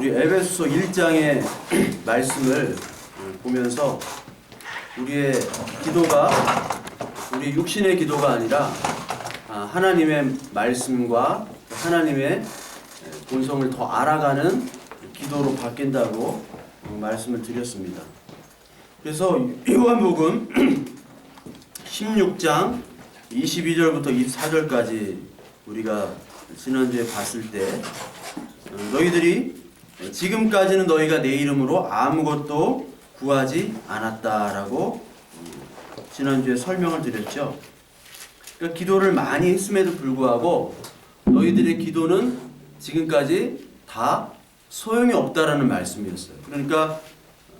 우리 에베소서 1장의 말씀을 보면서 우리의 기도가 우리 육신의 기도가 아니라 하나님의 말씀과 하나님의 본성을 더 알아가는 기도로 바뀐다고 말씀을 드렸습니다. 그래서 요한복음 16장 22절부터 24절까지 우리가 지난주에 봤을 때 너희들이 지금까지는 너희가 내 이름으로 아무것도 구하지 않았다라고 지난주에 설명을 드렸죠. 그러니까 기도를 많이 했음에도 불구하고 너희들의 기도는 지금까지 다 소용이 없다라는 말씀이었어요. 그러니까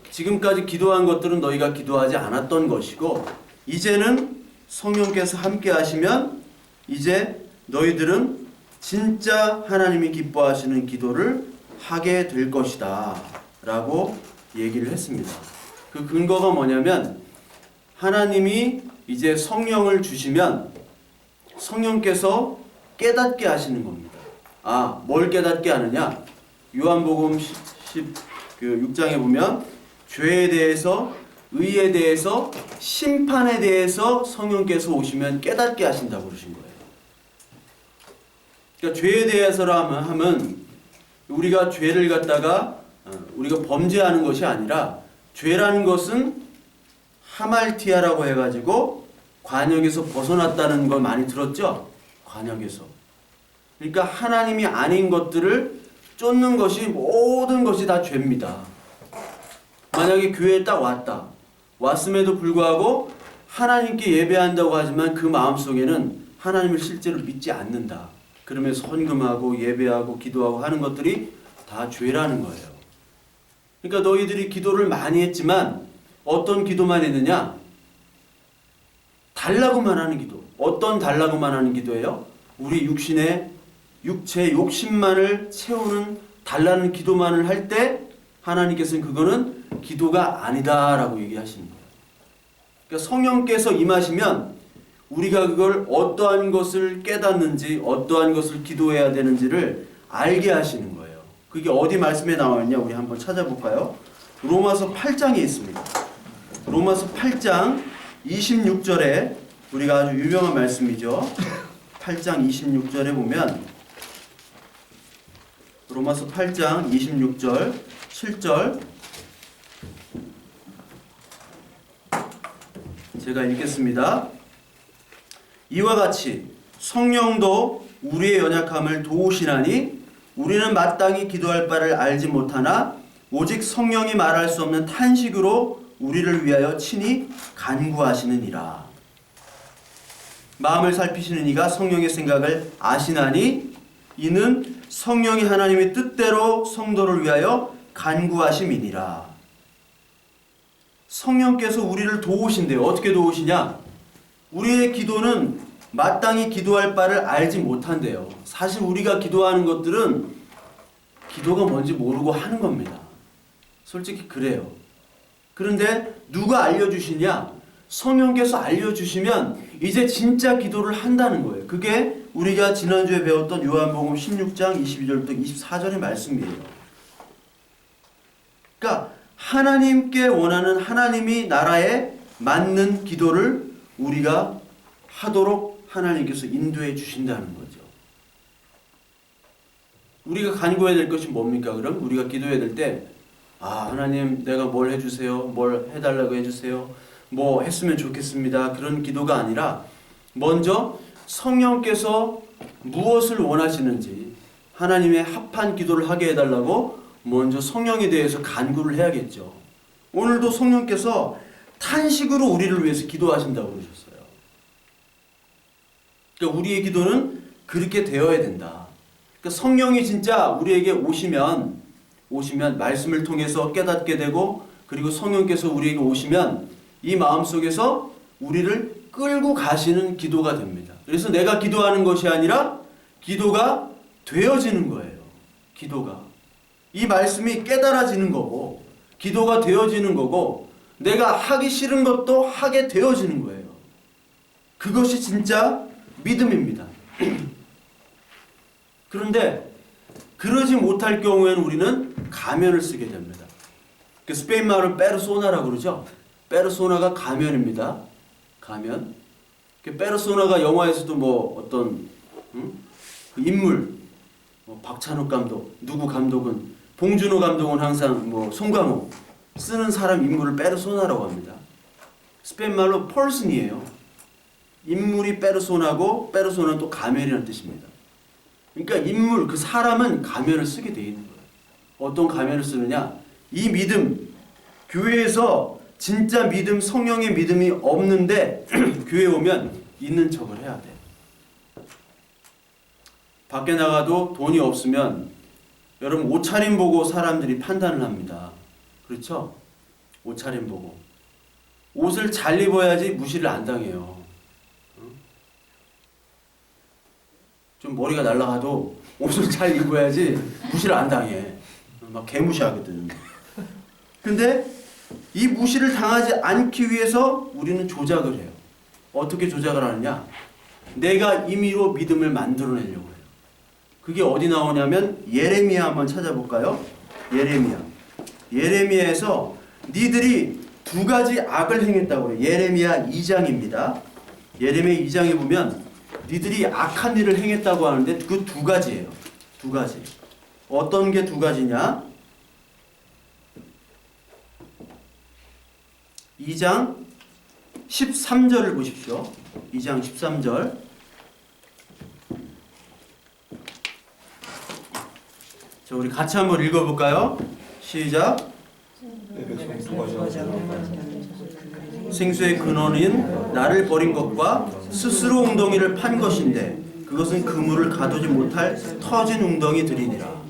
지금까지 기도한 것들은 너희가 기도하지 않았던 것이고 이제는 성령께서 함께 하시면 이제 너희들은 진짜 하나님이 기뻐하시는 기도를 하게 될 것이다 라고 얘기를 했습니다. 그 근거가 뭐냐면 하나님이 이제 성령을 주시면 성령께서 깨닫게 하시는 겁니다. 뭘 깨닫게 하느냐? 요한복음 6장에 보면 죄에 대해서, 의에 대해서, 심판에 대해서 성령께서 오시면 깨닫게 하신다고 그러신 거예요. 그러니까 죄에 대해서라 하면 우리가 죄를 갖다가 우리가 범죄하는 것이 아니라 죄라는 것은 하말티아라고 해가지고 관역에서 벗어났다는 걸 많이 들었죠? 관역에서. 그러니까 하나님이 아닌 것들을 쫓는 것이 모든 것이 다 죄입니다. 만약에 교회에 딱 왔음에도 불구하고 하나님께 예배한다고 하지만 그 마음속에는 하나님을 실제로 믿지 않는다. 그러면 헌금하고 예배하고 기도하고 하는 것들이 다 죄라는 거예요. 그러니까 너희들이 기도를 많이 했지만 어떤 기도만 했느냐? 달라고만 하는 기도. 어떤 달라고만 하는 기도예요? 우리 육체 욕심만을 채우는 달라는 기도만을 할 때 하나님께서는 그거는 기도가 아니다라고 얘기하시는 거예요. 그러니까 성령께서 임하시면 우리가 그걸 어떠한 것을 깨닫는지 어떠한 것을 기도해야 되는지를 알게 하시는 거예요. 그게 어디 말씀에 나와 있냐? 우리 한번 찾아볼까요? 로마서 8장에 있습니다. 로마서 8장 26절에 우리가 아주 유명한 말씀이죠. 8장 26절에 보면 로마서 8장 26절 7절 제가 읽겠습니다. 이와 같이 성령도 우리의 연약함을 도우시나니 우리는 마땅히 기도할 바를 알지 못하나 오직 성령이 말할 수 없는 탄식으로 우리를 위하여 친히 간구하시느니라. 마음을 살피시는 이가 성령의 생각을 아시나니 이는 성령이 하나님의 뜻대로 성도를 위하여 간구하심이니라. 성령께서 우리를 도우신대요. 어떻게 도우시냐? 우리의 기도는 마땅히 기도할 바를 알지 못한대요. 사실 우리가 기도하는 것들은 기도가 뭔지 모르고 하는 겁니다. 솔직히 그래요. 그런데 누가 알려주시냐? 성령께서 알려주시면 이제 진짜 기도를 한다는 거예요. 그게 우리가 지난주에 배웠던 요한복음 16장 22절부터 24절의 말씀이에요. 그러니까 하나님께 원하는 하나님이 나라에 맞는 기도를 우리가 하도록 하나님께서 인도해 주신다는 거죠. 우리가 간구해야 될 것이 뭡니까? 그럼 우리가 기도해야 될 때 하나님 내가 뭘 해주세요. 뭘 해달라고 해주세요. 뭐 했으면 좋겠습니다. 그런 기도가 아니라 먼저 성령께서 무엇을 원하시는지 하나님의 합한 기도를 하게 해달라고 먼저 성령에 대해서 간구를 해야겠죠. 오늘도 성령께서 탄식으로 우리를 위해서 기도하신다고 그러셨어요. 그러니까 우리의 기도는 그렇게 되어야 된다. 그러니까 성령이 진짜 우리에게 오시면 말씀을 통해서 깨닫게 되고 그리고 성령께서 우리에게 오시면 이 마음속에서 우리를 끌고 가시는 기도가 됩니다. 그래서 내가 기도하는 것이 아니라 기도가 되어지는 거예요. 기도가. 이 말씀이 깨달아지는 거고 기도가 되어지는 거고 내가 하기 싫은 것도 하게 되어지는 거예요. 그것이 진짜 믿음입니다. 그런데 그러지 못할 경우에는 우리는 가면을 쓰게 됩니다. 그 스페인 말은 페르소나라고 그러죠. 페르소나가 가면입니다. 가면. 그 페르소나가 영화에서도 뭐 어떤 그 인물, 뭐 박찬욱 감독, 누구 감독은 봉준호 감독은 항상 뭐 송강호 쓰는 사람 인물을 페르소나라고 합니다. 스페인 말로 펄슨이에요. 인물이 페르소나고 페르소나는 또 가면이라는 뜻입니다. 그러니까 인물, 그 사람은 가면을 쓰게 돼 있는 거예요. 어떤 가면을 쓰느냐? 이 믿음, 교회에서 진짜 믿음, 성령의 믿음이 없는데 교회 오면 있는 척을 해야 돼. 밖에 나가도 돈이 없으면 여러분 옷차림 보고 사람들이 판단을 합니다. 그렇죠? 옷차림 보고. 옷을 잘 입어야지 무시를 안 당해요. 좀 머리가 날라가도 옷을 잘 입어야지 무시를 안 당해. 막 개무시하거든. 근데 이 무시를 당하지 않기 위해서 우리는 조작을 해요. 어떻게 조작을 하느냐? 내가 임의로 믿음을 만들어내려고 해요. 그게 어디 나오냐면 예레미야 한번 찾아볼까요? 예레미야에서 니들이 두 가지 악을 행했다고 그래요. 예레미야 2장입니다. 예레미야 2장에 보면 니들이 악한 일을 행했다고 하는데 그 두 가지예요. 두 가지. 어떤 게 두 가지냐? 2장 13절을 보십시오. 2장 13절. 자, 우리 같이 한번 읽어볼까요? 시작. 생수의 근원인 나를 버린 것과 스스로 웅덩이를 판 것인데 그것은 그물을 가두지 못할 터진 웅덩이들이니라.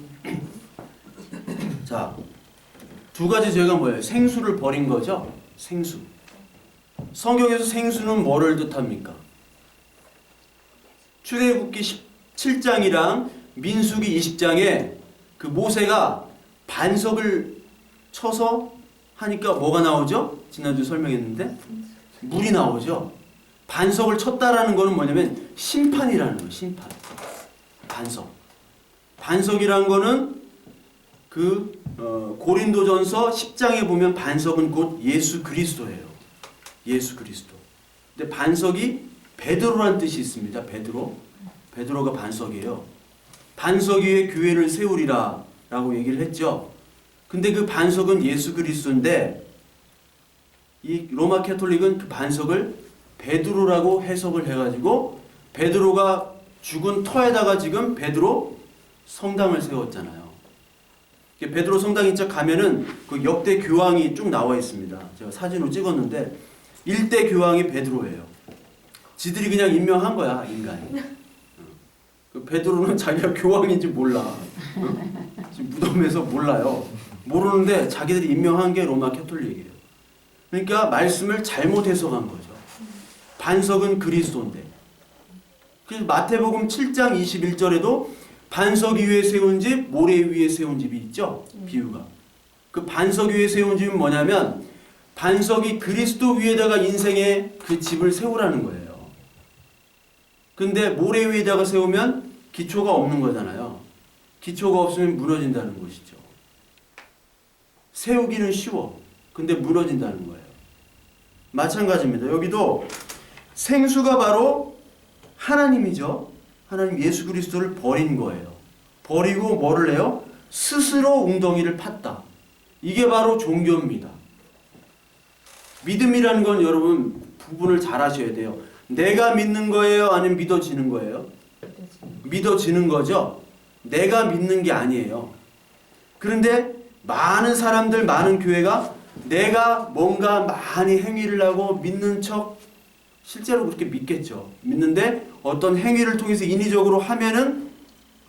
자, 두 가지 죄가 뭐예요? 생수를 버린 거죠. 생수. 성경에서 생수는 뭐를 뜻합니까? 출애굽기 17장이랑 민수기 20장에 그 모세가 반석을 쳐서 하니까 뭐가 나오죠? 지난주 설명했는데 물이 나오죠. 반석을 쳤다라는 거는 뭐냐면 심판이라는 거예요. 심판. 반석. 반석이라는 거는 고린도전서 10장에 보면 반석은 곧 예수 그리스도예요. 예수 그리스도. 근데 반석이 베드로란 뜻이 있습니다. 베드로가 반석이에요. 반석 위에 교회를 세우리라 라고 얘기를 했죠. 근데 그 반석은 예수 그리스도인데 이 로마 캐톨릭은 그 반석을 베드로라고 해석을 해가지고 베드로가 죽은 터에다가 지금 베드로 성당을 세웠잖아요. 베드로 성당 인척 가면은 그 역대 교황이 쭉 나와 있습니다. 제가 사진으로 찍었는데 일대 교황이 베드로예요. 지들이 그냥 임명한 거야, 인간이. 그 베드로는 자기가 교황인지 몰라. 지금 무덤에서 몰라요. 모르는데 자기들이 임명한 게 로마 캐톨릭이에요. 그러니까 말씀을 잘못 해석한 거죠. 반석은 그리스도인데. 그래서 마태복음 7장 21절에도 반석 위에 세운 집, 모래 위에 세운 집이 있죠. 비유가. 그 반석 위에 세운 집은 뭐냐면 반석이 그리스도 위에다가 인생의 그 집을 세우라는 거예요. 근데 모래 위에다가 세우면 기초가 없는 거잖아요. 기초가 없으면 무너진다는 것이죠. 세우기는 쉬워. 근데 무너진다는 거예요. 마찬가지입니다. 여기도 생수가 바로 하나님이죠. 하나님 예수 그리스도를 버린 거예요. 버리고 뭐를 해요? 스스로 웅덩이를 팠다. 이게 바로 종교입니다. 믿음이라는 건 여러분 구분을 잘 하셔야 돼요. 내가 믿는 거예요? 아니면 믿어지는 거예요? 믿어지는 거죠. 내가 믿는 게 아니에요. 그런데 많은 사람들, 많은 교회가 내가 뭔가 많이 행위를 하고 믿는 척 실제로 그렇게 믿겠죠. 믿는데 어떤 행위를 통해서 인위적으로 하면은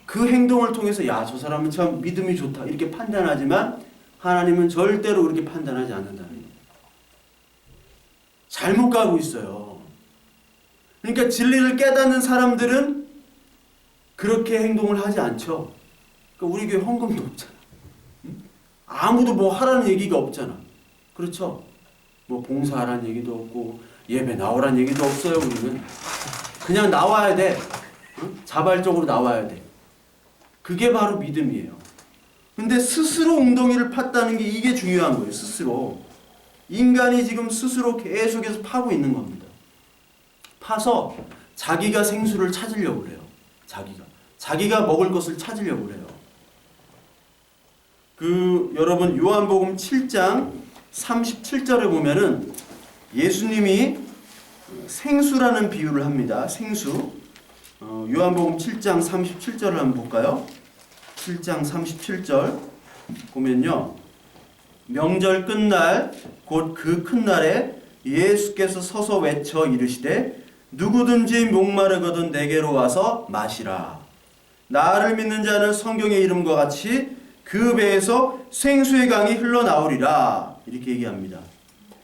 그 행동을 통해서 야, 저 사람은 참 믿음이 좋다 이렇게 판단하지만 하나님은 절대로 그렇게 판단하지 않는다는 거예요. 잘못 가고 있어요. 그러니까 진리를 깨닫는 사람들은 그렇게 행동을 하지 않죠. 그러니까 우리 교회 헌금도 없잖아. 아무도 뭐 하라는 얘기가 없잖아. 그렇죠? 뭐 봉사하라는 얘기도 없고 예배 나오라는 얘기도 없어요. 우리는 그냥 나와야 돼. 자발적으로 나와야 돼. 그게 바로 믿음이에요. 근데 스스로 웅덩이를 팠다는 게 이게 중요한 거예요. 스스로. 인간이 지금 스스로 계속해서 파고 있는 겁니다. 파서 자기가 생수를 찾으려고 그래요. 자기가 먹을 것을 찾으려고 그래요. 여러분 요한복음 7장 37절에 보면은 예수님이 생수라는 비유를 합니다. 생수. 요한복음 7장 37절을 한번 볼까요? 7장 37절 보면요. 명절 끝날 곧 그 큰 날에 예수께서 서서 외쳐 이르시되 누구든지 목마르거든 내게로 와서 마시라. 나를 믿는 자는 성경의 이름과 같이 그 배에서 생수의 강이 흘러나오리라. 이렇게 얘기합니다.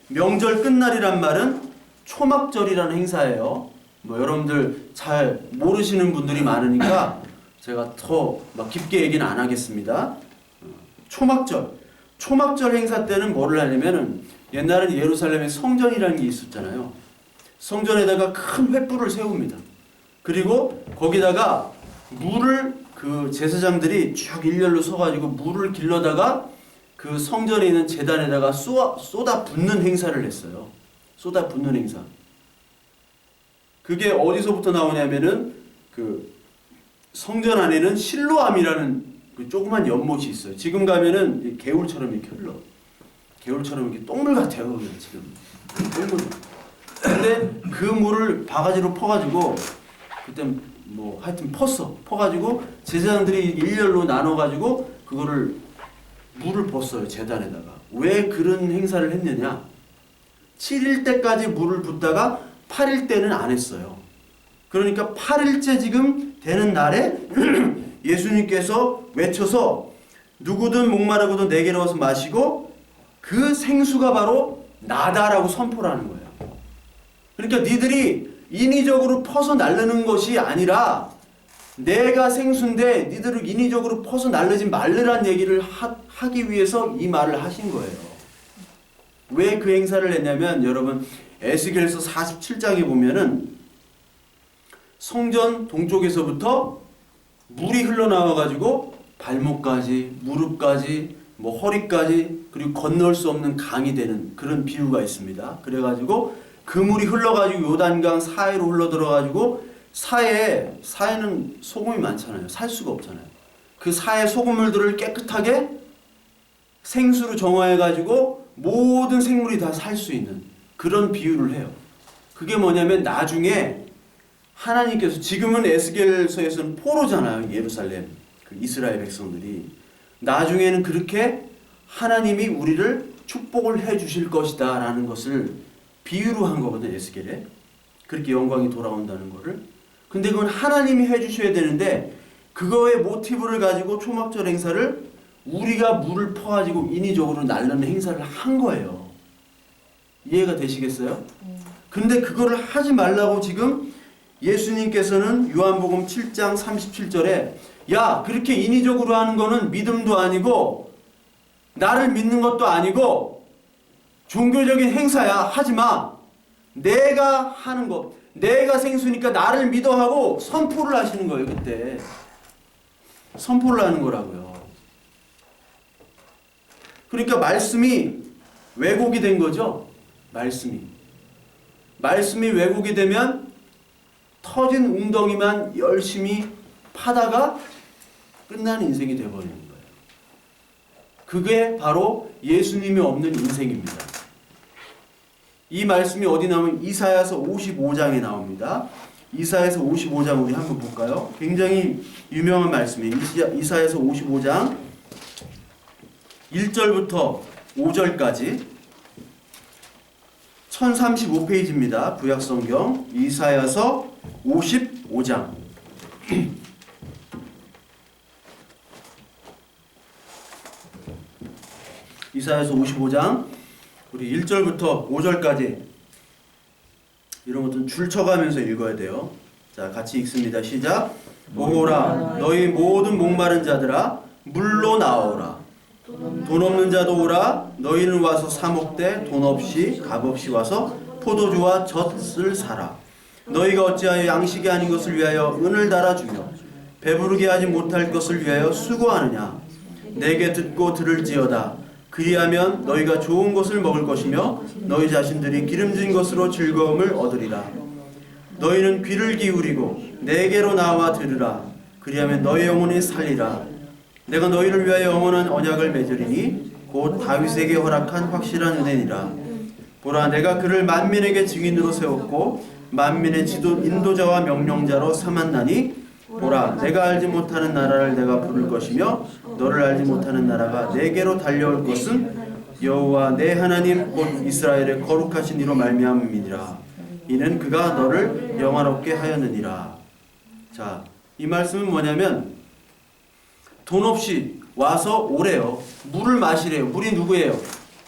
명절 끝날이란 말은 초막절이라는 행사예요. 여러분들 잘 모르시는 분들이 많으니까 제가 더 막 깊게 얘기는 안 하겠습니다. 초막절 행사 때는 뭐를 하냐면은 옛날에는 예루살렘에 성전이라는 게 있었잖아요. 성전에다가 큰 횃불을 세웁니다. 그리고 거기다가 물을 제사장들이 쭉 일렬로 서가지고 물을 길러다가 그 성전에 있는 제단에다가 쏟아 붓는 행사를 했어요. 쏟아 붓는 행사. 그게 어디서부터 나오냐면은 성전 안에는 실로암이라는 조그만 연못이 있어요. 지금 가면은 개울처럼 이렇게 흘러. 개울처럼 이렇게 똥물 같아요. 지금 똥물. 근데 그 물을 바가지로 퍼가지고 그때 하여튼 퍼가지고 제사장들이 일렬로 나눠가지고 그거를 물을 붓어요. 제단에다가. 왜 그런 행사를 했느냐? 7일 때까지 물을 붓다가 8일 때는 안 했어요. 그러니까 8일째 지금 되는 날에 예수님께서 외쳐서 누구든 목마르거든 내게로 와서 마시고 그 생수가 바로 나다라고 선포를 하는 거예요. 그러니까 니들이 인위적으로 퍼서 나르는 것이 아니라 내가 생수인데 니들을 인위적으로 퍼서 나르지 말으란 얘기를 하기 위해서 이 말을 하신 거예요. 왜 그 행사를 했냐면 여러분 에스겔서 47장에 보면은 성전 동쪽에서부터 물이 흘러나와가지고 발목까지 무릎까지 허리까지 그리고 건널 수 없는 강이 되는 그런 비유가 있습니다. 그래가지고 그 물이 흘러가지고 요단강 사해로 흘러들어가지고 사해는 소금이 많잖아요. 살 수가 없잖아요. 그 사해 소금물들을 깨끗하게 생수로 정화해가지고 모든 생물이 다 살 수 있는 그런 비유를 해요. 그게 뭐냐면 나중에 하나님께서 지금은 에스겔서에서는 포로잖아요. 예루살렘 이스라엘 백성들이. 나중에는 그렇게 하나님이 우리를 축복을 해 주실 것이다 라는 것을 비유로 한 거거든. 에스겔에 그렇게 영광이 돌아온다는 거를. 근데 그건 하나님이 해 주셔야 되는데 그거의 모티브를 가지고 초막절 행사를 우리가 물을 퍼가지고 인위적으로 나르는 행사를 한 거예요. 이해가 되시겠어요? 근데 그거를 하지 말라고 지금 예수님께서는 요한복음 7장 37절에 야 그렇게 인위적으로 하는 거는 믿음도 아니고 나를 믿는 것도 아니고 종교적인 행사야. 하지마. 내가 하는 것, 내가 생수니까 나를 믿어 하고 선포를 하시는 거예요. 그때 선포를 하는 거라고요. 그러니까 말씀이 왜곡이 된 거죠. 말씀이 왜곡이 되면 터진 웅덩이만 열심히 파다가 끝나는 인생이 되어버리는 거예요. 그게 바로 예수님이 없는 인생입니다. 이 말씀이 어디 나오면 이사야서 55장에 나옵니다. 이사야서 55장 우리 한번 볼까요? 굉장히 유명한 말씀이에요. 이사야서 55장 1절부터 5절까지 1035페이지입니다. 구약성경 이사야서 55장 이사야서 55장 우리 1절부터 5절까지 이런 것들은 줄 쳐가면서 읽어야 돼요. 자, 같이 읽습니다. 시작. 오라 너희 모든 목마른 자들아 물로 나오라. 돈 없는 자도 오라. 너희는 와서 사 먹되 돈 없이 값 없이 와서 포도주와 젖을 사라. 너희가 어찌하여 양식이 아닌 것을 위하여 은을 달아주며 배부르게 하지 못할 것을 위하여 수고하느냐. 내게 듣고 들을지어다. 그리하면 너희가 좋은 것을 먹을 것이며 너희 자신들이 기름진 것으로 즐거움을 얻으리라. 너희는 귀를 기울이고 내게로 나와 들으라. 그리하면 너희 영혼이 살리라. 내가 너희를 위하여 영원한 언약을 맺으리니 곧 다윗에게 허락한 확실한 은혜니라. 보라, 내가 그를 만민에게 증인으로 세웠고 만민의 인도자와 명령자로 삼았나니 보라, 내가 알지 못하는 나라를 내가 부를 것이며 너를 알지 못하는 나라가 내게로 달려올 것은 여호와 내 하나님 곧 이스라엘의 거룩하신 이로 말미암음이니라. 이는 그가 너를 영화롭게 하였느니라. 자, 이 말씀은 뭐냐면 돈 없이 와서 오래요. 물을 마시래요. 물이 누구예요?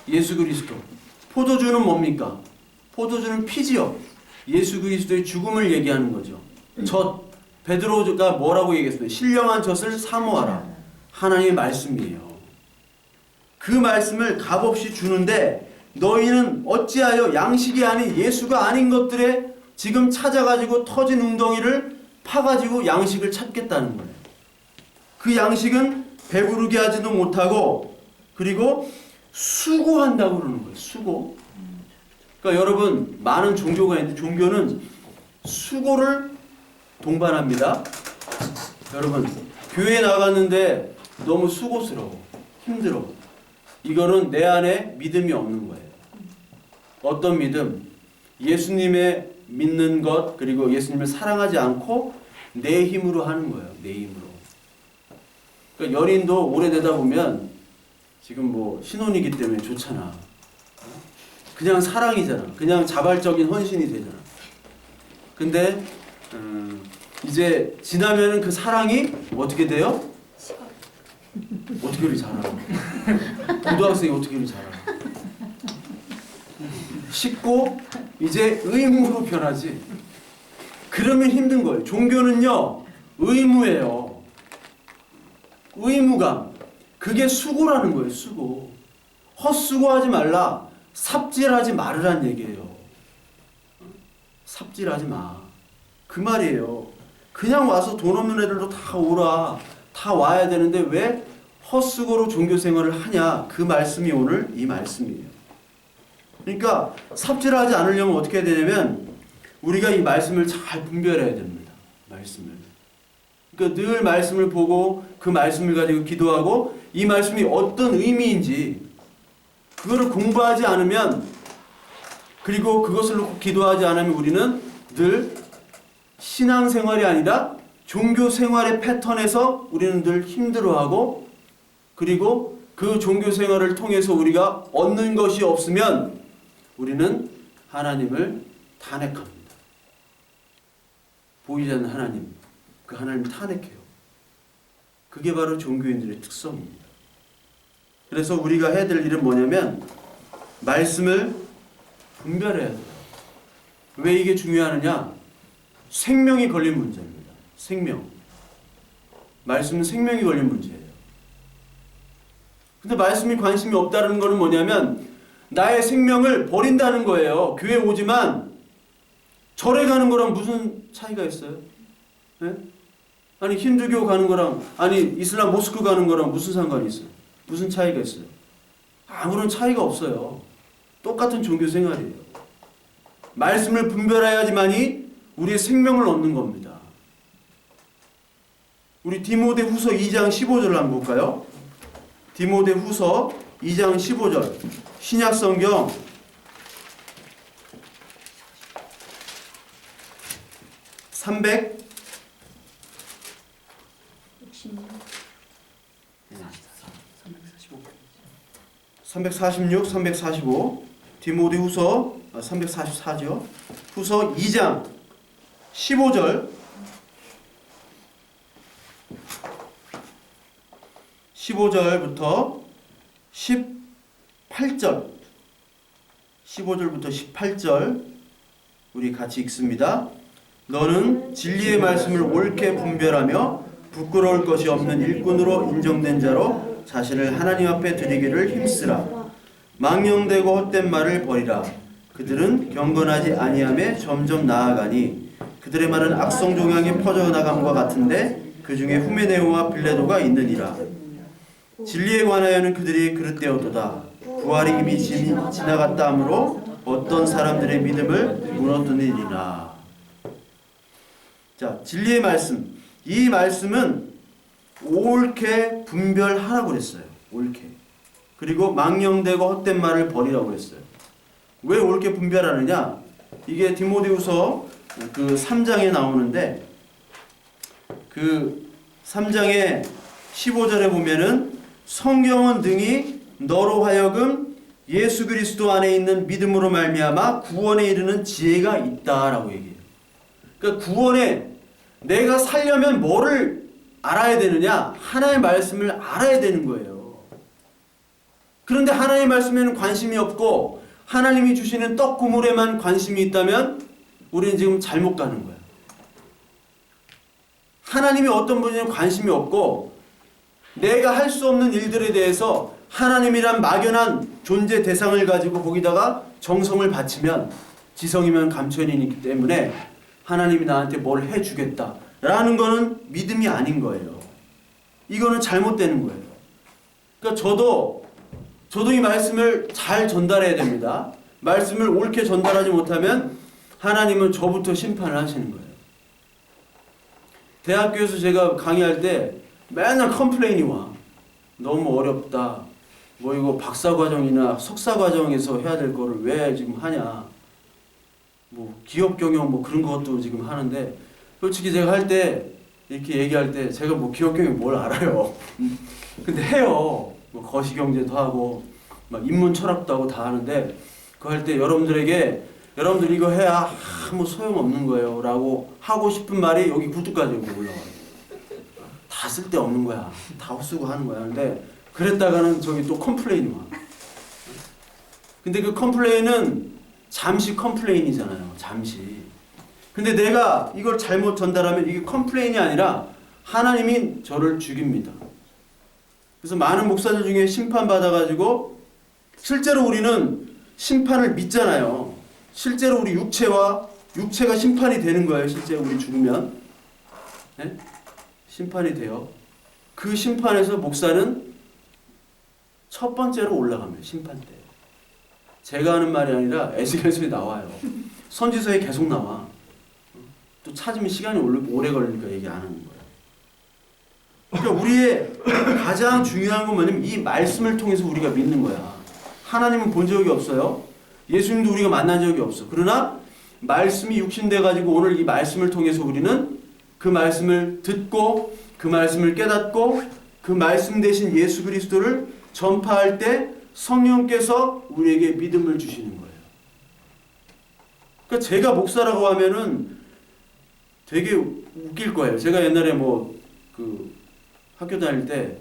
예수 그리스도. 포도주는 뭡니까? 포도주는 피지요. 예수 그리스도의 죽음을 얘기하는 거죠. 젖. 베드로가 뭐라고 얘기했어요? 신령한 젖을 사모하라. 하나님의 말씀이에요. 그 말씀을 값없이 주는데 너희는 어찌하여 양식이 아닌 예수가 아닌 것들에 지금 찾아가지고 터진 웅덩이를 파가지고 양식을 찾겠다는 거예요. 그 양식은 배부르게 하지도 못하고 그리고 수고한다고 그러는 거예요. 수고. 그러니까 여러분, 많은 종교가 있는데 종교는 수고를 동반합니다. 여러분, 교회에 나갔는데 너무 수고스러워. 힘들어. 이거는 내 안에 믿음이 없는 거예요. 어떤 믿음? 예수님의 믿는 것, 그리고 예수님을 사랑하지 않고 내 힘으로 하는 거예요. 내 힘으로. 그러니까 연인도 오래되다 보면 지금 뭐 신혼이기 때문에 좋잖아. 그냥 사랑이잖아. 그냥 자발적인 헌신이 되잖아. 근데 이제 지나면은 그 사랑이 어떻게 돼요? 어떻게 이리 잘 알아? 고등학생이 어떻게 이리 잘 알아? 식고 이제 의무로 변하지. 그러면 힘든 거예요. 종교는요, 의무예요. 의무감. 그게 수고라는 거예요. 수고. 헛수고하지 말라. 삽질하지 말으란 얘기예요. 삽질하지 마. 그 말이에요. 그냥 와서 돈 없는 애들도 다 오라. 다 와야 되는데 왜 헛수고로 종교 생활을 하냐. 그 말씀이 오늘 이 말씀이에요. 그러니까 삽질하지 않으려면 어떻게 해야 되냐면 우리가 이 말씀을 잘 분별해야 됩니다. 말씀을. 그러니까 늘 말씀을 보고 그 말씀을 가지고 기도하고 이 말씀이 어떤 의미인지 그거를 공부하지 않으면, 그리고 그것을 놓고 기도하지 않으면 우리는 늘 신앙생활이 아니라 종교생활의 패턴에서 우리는 늘 힘들어하고, 그리고 그 종교생활을 통해서 우리가 얻는 것이 없으면 우리는 하나님을 탄핵합니다. 보이지 않는 하나님, 그 하나님을 탄핵해요. 그게 바로 종교인들의 특성입니다. 그래서 우리가 해야 될 일은 뭐냐면 말씀을 분별해야 돼요. 왜 이게 중요하느냐? 생명이 걸린 문제입니다. 생명. 말씀은 생명이 걸린 문제예요. 근데 말씀이 관심이 없다는 것은 뭐냐면 나의 생명을 버린다는 거예요. 교회 오지만 절에 가는 거랑 무슨 차이가 있어요? 네? 아니 힌두교 가는 거랑 아니 이슬람 모스크 가는 거랑 무슨 상관이 있어요? 무슨 차이가 있어요? 아무런 차이가 없어요. 똑같은 종교 생활이에요. 말씀을 분별해야지만이 우리의 생명을 얻는 겁니다. 우리 디모데후서 2장 15절을 한번 볼까요? 디모데후서 2장 15절 신약성경 346, 345 디모데후서 344죠. 후서 2장 15절 15절부터 18절 15절부터 18절 우리 같이 읽습니다. 너는 진리의 말씀을 옳게 분별하며 부끄러울 것이 없는 일꾼으로 인정된 자로 자신을 하나님 앞에 드리기를 힘쓰라. 망령되고 헛된 말을 버리라. 그들은 경건하지 아니함에 점점 나아가니 그들의 말은 악성 종양이 퍼져나감과 같은데 그 중에 후메네오와 빌레도가 있느니라. 진리에 관하여는 그들이 그릇되었도다. 부활이 이미 지나갔다 하므로 어떤 사람들의 믿음을 무너뜨리리라. 자, 진리의 말씀. 이 말씀은 옳게 분별하라고 그랬어요. 옳게. 그리고 망령되고 헛된 말을 버리라고 그랬어요. 왜 옳게 분별하느냐? 이게 디모데후서 그 3장에 나오는데 그 3장의 15절에 보면은 성경은 등이 너로 하여금 예수 그리스도 안에 있는 믿음으로 말미암아 구원에 이르는 지혜가 있다라고 얘기해요. 그러니까 구원에 내가 살려면 뭐를 알아야 되느냐? 하나님의 말씀을 알아야 되는 거예요. 그런데 하나님의 말씀에는 관심이 없고 하나님이 주시는 떡 구물에만 관심이 있다면 우리는 지금 잘못 가는 거예요. 하나님이 어떤 분에는 관심이 없고 내가 할 수 없는 일들에 대해서 하나님이란 막연한 존재 대상을 가지고 거기다가 정성을 바치면 지성이면 감천이기 때문에 하나님이 나한테 뭘 해주겠다라는 거는 믿음이 아닌 거예요. 이거는 잘못되는 거예요. 그러니까 저도 이 말씀을 잘 전달해야 됩니다. 말씀을 옳게 전달하지 못하면 하나님은 저부터 심판을 하시는 거예요. 대학교에서 제가 강의할 때 맨날 컴플레인이 와. 너무 어렵다. 뭐 이거 박사과정이나 석사과정에서 해야 될 거를 왜 지금 하냐. 뭐 기업 경영 뭐 그런 것도 지금 하는데 솔직히 제가 할 때 이렇게 얘기할 때 제가 뭐 기업 경영 뭘 알아요. 근데 해요. 뭐 거시경제도 하고 막 인문 철학도 하고 다 하는데 그거 할 때 여러분들 이거 해야 아무 소용없는 거예요 라고 하고 싶은 말이 여기 굴뚝까지 올라와요. 다 쓸데없는 거야. 다 헛쓰고 하는 거야. 근데 그랬다가는 저기 또 컴플레인이 와. 근데 그 컴플레인은 잠시 컴플레인이잖아요. 잠시. 근데 내가 이걸 잘못 전달하면 이게 컴플레인이 아니라 하나님이 저를 죽입니다. 그래서 많은 목사들 중에 심판받아가지고 실제로 우리는 심판을 믿잖아요. 실제로 우리 육체가 심판이 되는 거예요. 실제 우리 죽으면. 네? 심판이 돼요. 그 심판에서 목사는 첫 번째로 올라갑니다. 심판 때. 제가 하는 말이 아니라 에스겔서에 나와요. 선지서에 계속 나와. 또 찾으면 시간이 오래 걸리니까 얘기 안 하는 거예요. 그러니까 우리의 가장 중요한 건 뭐냐면 이 말씀을 통해서 우리가 믿는 거야. 하나님은 본 적이 없어요. 예수님도 우리가 만난 적이 없어. 그러나 말씀이 육신돼 가지고 오늘 이 말씀을 통해서 우리는 그 말씀을 듣고 그 말씀을 깨닫고 그 말씀 대신 예수 그리스도를 전파할 때 성령께서 우리에게 믿음을 주시는 거예요. 그러니까 제가 목사라고 하면은 되게 웃길 거예요. 제가 옛날에 뭐 그 학교 다닐 때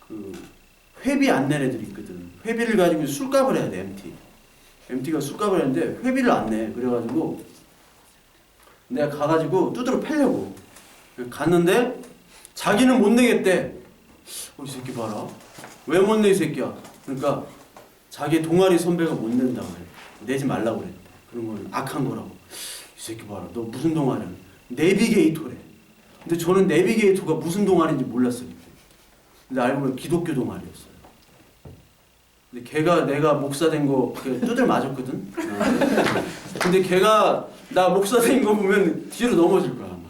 그 회비 안 낸 애들이 있거든. 회비를 가지고 술값을 해야 돼. MT가 술값을 했는데 회비를 안 내. 그래가지고 내가 가가지고 두드러 패려고 갔는데 자기는 못 내겠대. 이 새끼 봐라. 왜 못 내 이 새끼야. 그러니까 자기 동아리 선배가 못 낸다고 그래. 내지 말라고 그랬대. 그런 건 악한 거라고. 이 새끼 봐라. 너 무슨 동아리야? 내비게이터래. 근데 저는 내비게이터가 무슨 동아리인지 몰랐어요. 근데 알고 보면 기독교 동아리였어요. 근데 걔가 내가 목사 된 거 두들 맞았거든. 근데 걔가 나 목사 된 거 보면 뒤로 넘어질 거야 아마.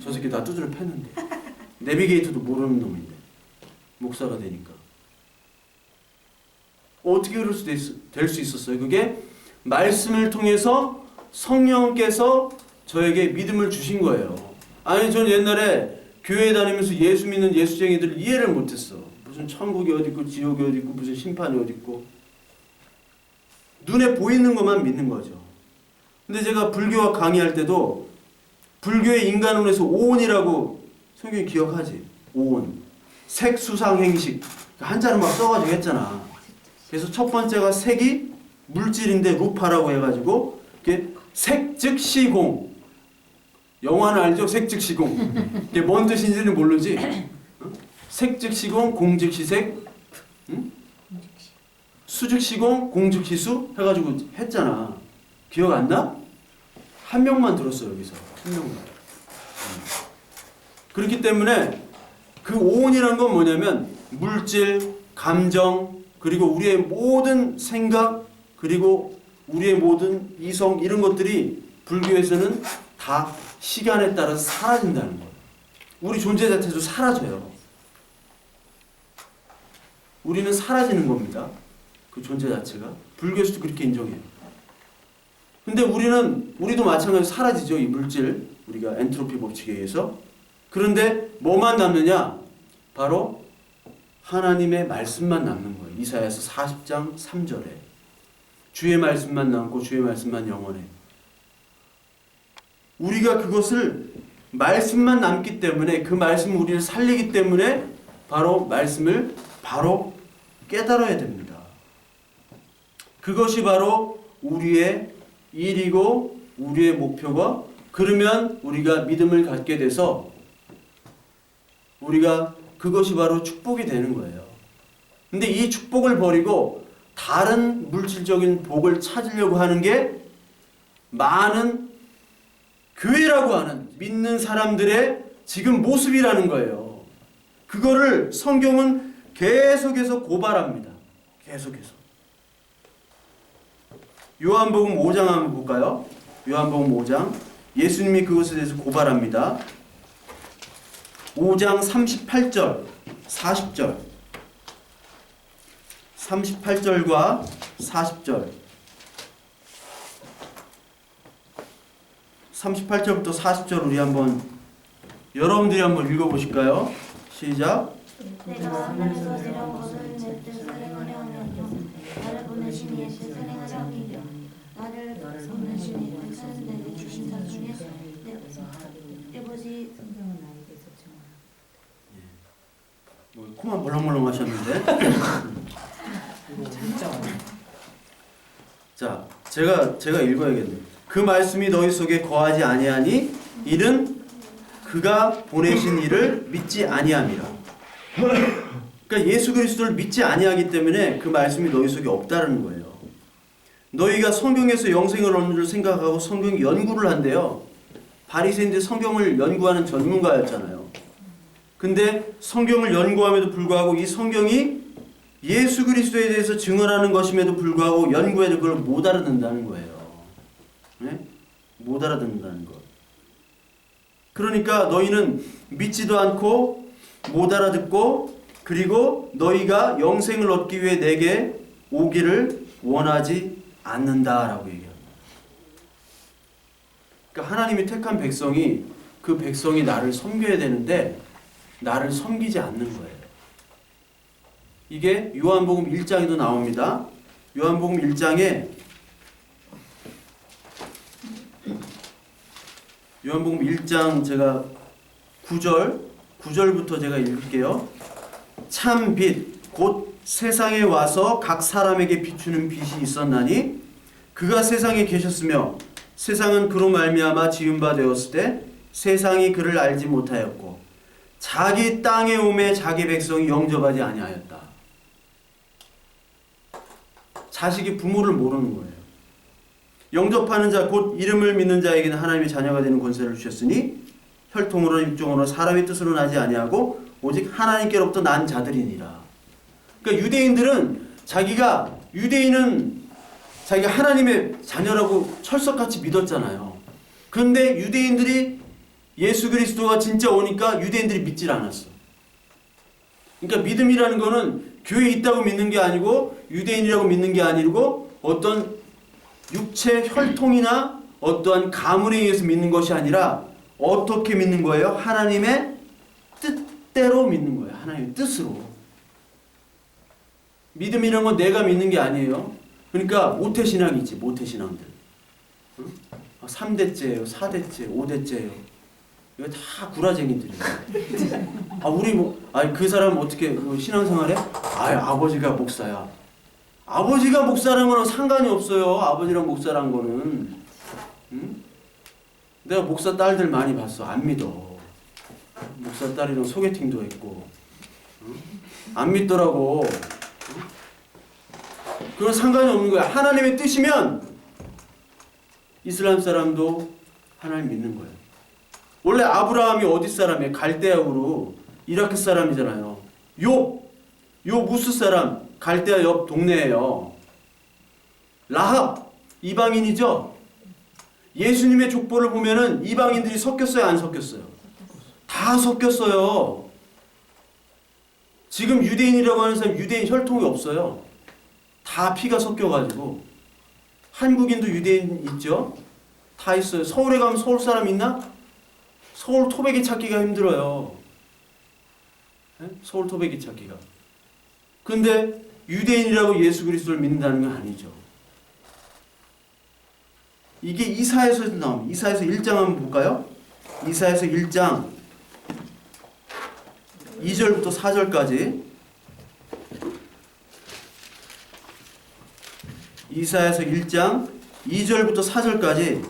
저 새끼 나 두드려 팼는데. 내비게이터도 모르는 놈인데 목사가 되니까. 어떻게 그럴 수 될 수 있었어요? 그게 말씀을 통해서 성령께서 저에게 믿음을 주신 거예요. 아니 전 옛날에 교회 다니면서 예수 믿는 예수쟁이들을 이해를 못했어. 무슨 천국이 어디 있고 지옥이 어디 있고 무슨 심판이 어디 있고 눈에 보이는 것만 믿는 거죠. 근데 제가 불교학 강의할 때도 불교의 인간론에서 오온이라고 성경이 기억하지? 오온. 색수상행식 한자로 막 써가지고 했잖아. 그래서 첫 번째가 색이 물질인데 루파라고 해가지고 이게 색 즉 시공. 영화는 알죠? 색 즉 시공. 이게 뭔 뜻인지는 모르지. 색 즉 시공, 공 즉 시색, 수 즉 시공, 공 즉 시수 해가지고 했잖아. 기억 안 나? 한 명만 들었어 여기서. 한 명만. 그렇기 때문에 그 오온이라는 건 뭐냐면 물질, 감정, 그리고 우리의 모든 생각, 그리고 우리의 모든 이성, 이런 것들이 불교에서는 다 시간에 따라서 사라진다는 거예요. 우리 존재 자체도 사라져요. 우리는 사라지는 겁니다. 그 존재 자체가. 불교에서도 그렇게 인정해요. 근데 우리도 마찬가지로 사라지죠. 이 물질, 우리가 엔트로피 법칙에 의해서. 그런데 뭐만 남느냐? 바로 하나님의 말씀만 남는 거예요. 이사야서 40장 3절에 주의 말씀만 남고 주의 말씀만 영원해. 우리가 그것을 말씀만 남기 때문에, 그 말씀이 우리를 살리기 때문에 바로 말씀을 바로 깨달아야 됩니다. 그것이 바로 우리의 일이고 우리의 목표고, 그러면 우리가 믿음을 갖게 돼서 우리가 그것이 바로 축복이 되는 거예요. 근데 이 축복을 버리고 다른 물질적인 복을 찾으려고 하는 게 많은 교회라고 하는 믿는 사람들의 지금 모습이라는 거예요. 그거를 성경은 계속해서 고발합니다. 계속해서. 요한복음 5장 한번 볼까요? 요한복음 5장. 예수님이 그것에 대해서 고발합니다. 5장 38절, 40절. 38절과 40절. 38절부터 40절 우리 여러분들이 한번 읽어보실까요? 시작. 내가 하늘에서 내려온 것을 내 뜻을 행하려 하면 나를 보내신 이의 뜻을 행하지 않기려. 나를 보내신 이의 뜻은 내게 주신 자 중에 내 아버지 성경은 나에게서 정하라. 코만 벌렁벌렁 하셨는데. 자, 제가 읽어야겠네요. 그 말씀이 너희 속에 거하지 아니하니 이는 그가 보내신 이를 믿지 아니함이라. 그러니까 예수 그리스도를 믿지 아니하기 때문에 그 말씀이 너희 속에 없다는 거예요. 너희가 성경에서 영생을 얻는 줄 생각하고 성경 연구를 한대요. 바리새인들 성경을 연구하는 전문가였잖아요. 근데 성경을 연구함에도 불구하고 이 성경이 예수 그리스도에 대해서 증언하는 것임에도 불구하고 연구해도 그걸 못 알아듣는다는 거예요. 네? 못 알아듣는다는 것. 그러니까 너희는 믿지도 않고 못 알아듣고, 그리고 너희가 영생을 얻기 위해 내게 오기를 원하지 않는다라고 얘기합니다. 그러니까 하나님이 택한 백성이, 그 백성이 나를 섬겨야 되는데 나를 섬기지 않는 거예요. 이게 요한복음 1장에도 나옵니다. 요한복음 1장에 요한복음 1장 제가 9절부터 제가 읽을게요. 참 빛 곧 세상에 와서 각 사람에게 비추는 빛이 있었나니 그가 세상에 계셨으며 세상은 그로 말미암아 지은 바 되었을 때 세상이 그를 알지 못하였고 자기 땅에 오매 자기 백성이 영접하지 아니하였다. 자식이 부모를 모르는 거예요. 영접하는 자 곧 이름을 믿는 자에게는 하나님의 자녀가 되는 권세를 주셨으니 혈통으로나 육종으로나 사람의 뜻으로 나지 아니하고 오직 하나님께로부터 난 자들이니라. 그러니까 유대인은 자기가 하나님의 자녀라고 철석같이 믿었잖아요. 그런데 유대인들이 예수 그리스도가 진짜 오니까 유대인들이 믿질 않았어. 그러니까 믿음이라는 거는 교회에 있다고 믿는 게 아니고 유대인이라고 믿는 게 아니고 어떤 육체 혈통이나 어떠한 가문에 의해서 믿는 것이 아니라 어떻게 믿는 거예요? 하나님의 뜻대로 믿는 거예요. 하나님의 뜻으로. 믿음이라는 건 내가 믿는 게 아니에요. 그러니까 모태신앙이 있지, 모태신앙들. 3대째예요, 4대째, 5대째예요. 이거 다 구라쟁이들이에요. 그 사람은 어떻게 신앙생활해? 아버지가 목사야. 아버지가 목사라는 거는 상관이 없어요. 아버지랑 목사란 거는. 응? 내가 목사 딸들 많이 봤어. 안 믿어. 목사 딸이랑 소개팅도 했고. 응? 안 믿더라고. 응? 그건 상관이 없는 거야. 하나님의 뜻이면 이슬람 사람도 하나님 믿는 거예요. 원래 아브라함이 어디 사람이에요? 갈대아우로 이라크 사람이잖아요. 요 무스 사람 갈대아 옆 동네예요. 라합 이방인이죠. 예수님의 족보를 보면은 이방인들이 섞였어요, 안 섞였어요? 다 섞였어요. 지금 유대인이라고 하는 사람 유대인 혈통이 없어요. 다 피가 섞여가지고. 한국인도 유대인 있죠? 다 있어요. 서울에 가면 서울 사람 있나? 서울 토백이 찾기가 힘들어요. 네? 서울 토백이 찾기가. 근데 유대인이라고 예수 그리스도를 믿는다는 건 아니죠. 이게 이사야서에서 나옵니다. 이사야서 1장 한번 볼까요? 이사야서 1장 2절부터 4절까지. 이사야서 1장 2절부터 4절까지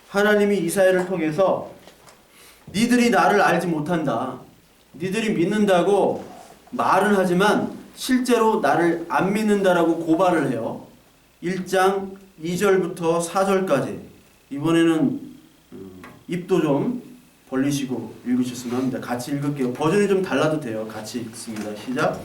하나님이 이사야를 통해서 니들이 나를 알지 못한다. 니들이 믿는다고 말은 하지만 실제로 나를 안 믿는다라고 고발을 해요. 1장 2절부터 4절까지. 이번에는 입도 좀 벌리시고 읽으셨으면 합니다. 같이 읽을게요. 버전이 좀 달라도 돼요. 같이 읽습니다. 시작.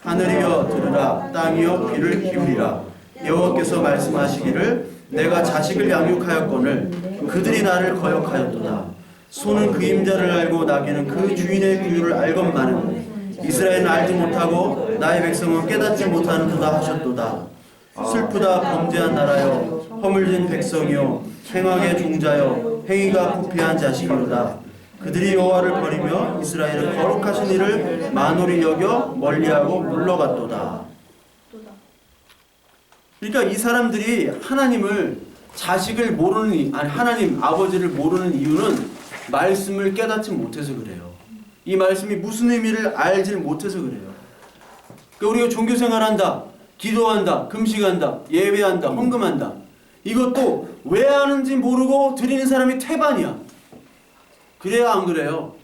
하늘이여 들으라. 땅이여 귀를 기울이라. 여호와께서 말씀하시기를 내가 자식을 양육하였거늘 그들이 나를 거역하였도다. 소는 그 임자를 알고 나귀는 그 주인의 규율을 알건만은 이스라엘은 알지 못하고 나의 백성은 깨닫지 못하는도다 하셨도다. 슬프다 범죄한 나라여 허물진 백성이요 행악의 종자여 행위가 부패한 자식이로다. 그들이 여호와를 버리며 이스라엘은 거룩하신 이를 만홀히 여겨 멀리하고 물러갔도다. 그러니까 이 사람들이 하나님을 자식을 모르는 하나님 아버지를 모르는 이유는 말씀을 깨닫지 못해서 그래요. 이 말씀이 무슨 의미를 알지 못해서 그래요. 그러니까 우리가 종교생활한다, 기도한다, 금식한다, 예배한다, 헌금한다. 이것도 왜 하는지 모르고 드리는 사람이 태반이야. 그래야 안 그래요?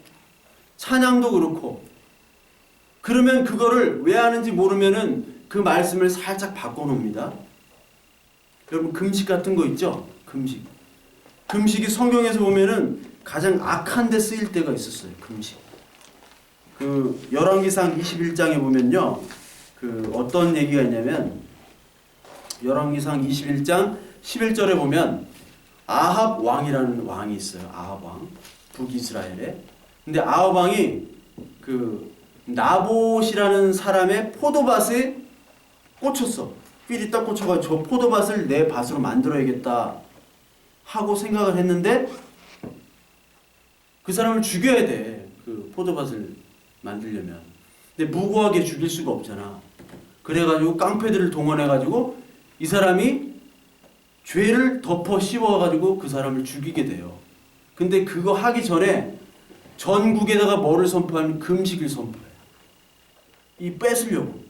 찬양도 그렇고. 그러면 그거를 왜 하는지 모르면은 그 말씀을 살짝 바꿔놓습니다. 여러분 금식 같은 거 있죠? 금식. 금식이 성경에서 보면은 가장 악한 데 쓰일 때가 있었어요. 금식. 그 열왕기상 21장에 보면요. 그 어떤 얘기가 있냐면 열왕기상 21장 11절에 보면 아합 왕이라는 왕이 있어요. 아합 왕. 북이스라엘에. 근데 아합 왕이 그 나봇이라는 사람의 포도밭에 꽂혔어. 삘이 딱 꽂혀가지고 저 포도밭을 내 밭으로 만들어야겠다 하고 생각을 했는데 그 사람을 죽여야 돼. 그 포도밭을 만들려면. 근데 무고하게 죽일 수가 없잖아. 그래가지고 깡패들을 동원해가지고 이 사람이 죄를 덮어 씌워가지고 그 사람을 죽이게 돼요. 근데 그거 하기 전에 전국에다가 뭐를 선포하면 금식을 선포해. 이 뺏으려고.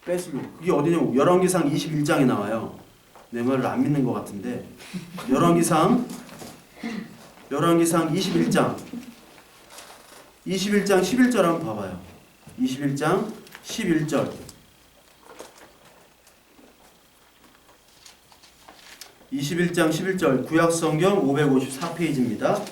그게 어디냐고. 열왕기상 21장에 나와요. 내 말을 안 믿는 것 같은데. 열왕기상 21장 11절 한번 봐봐요. 21장 11절. 21장 11절 구약성경 554페이지입니다.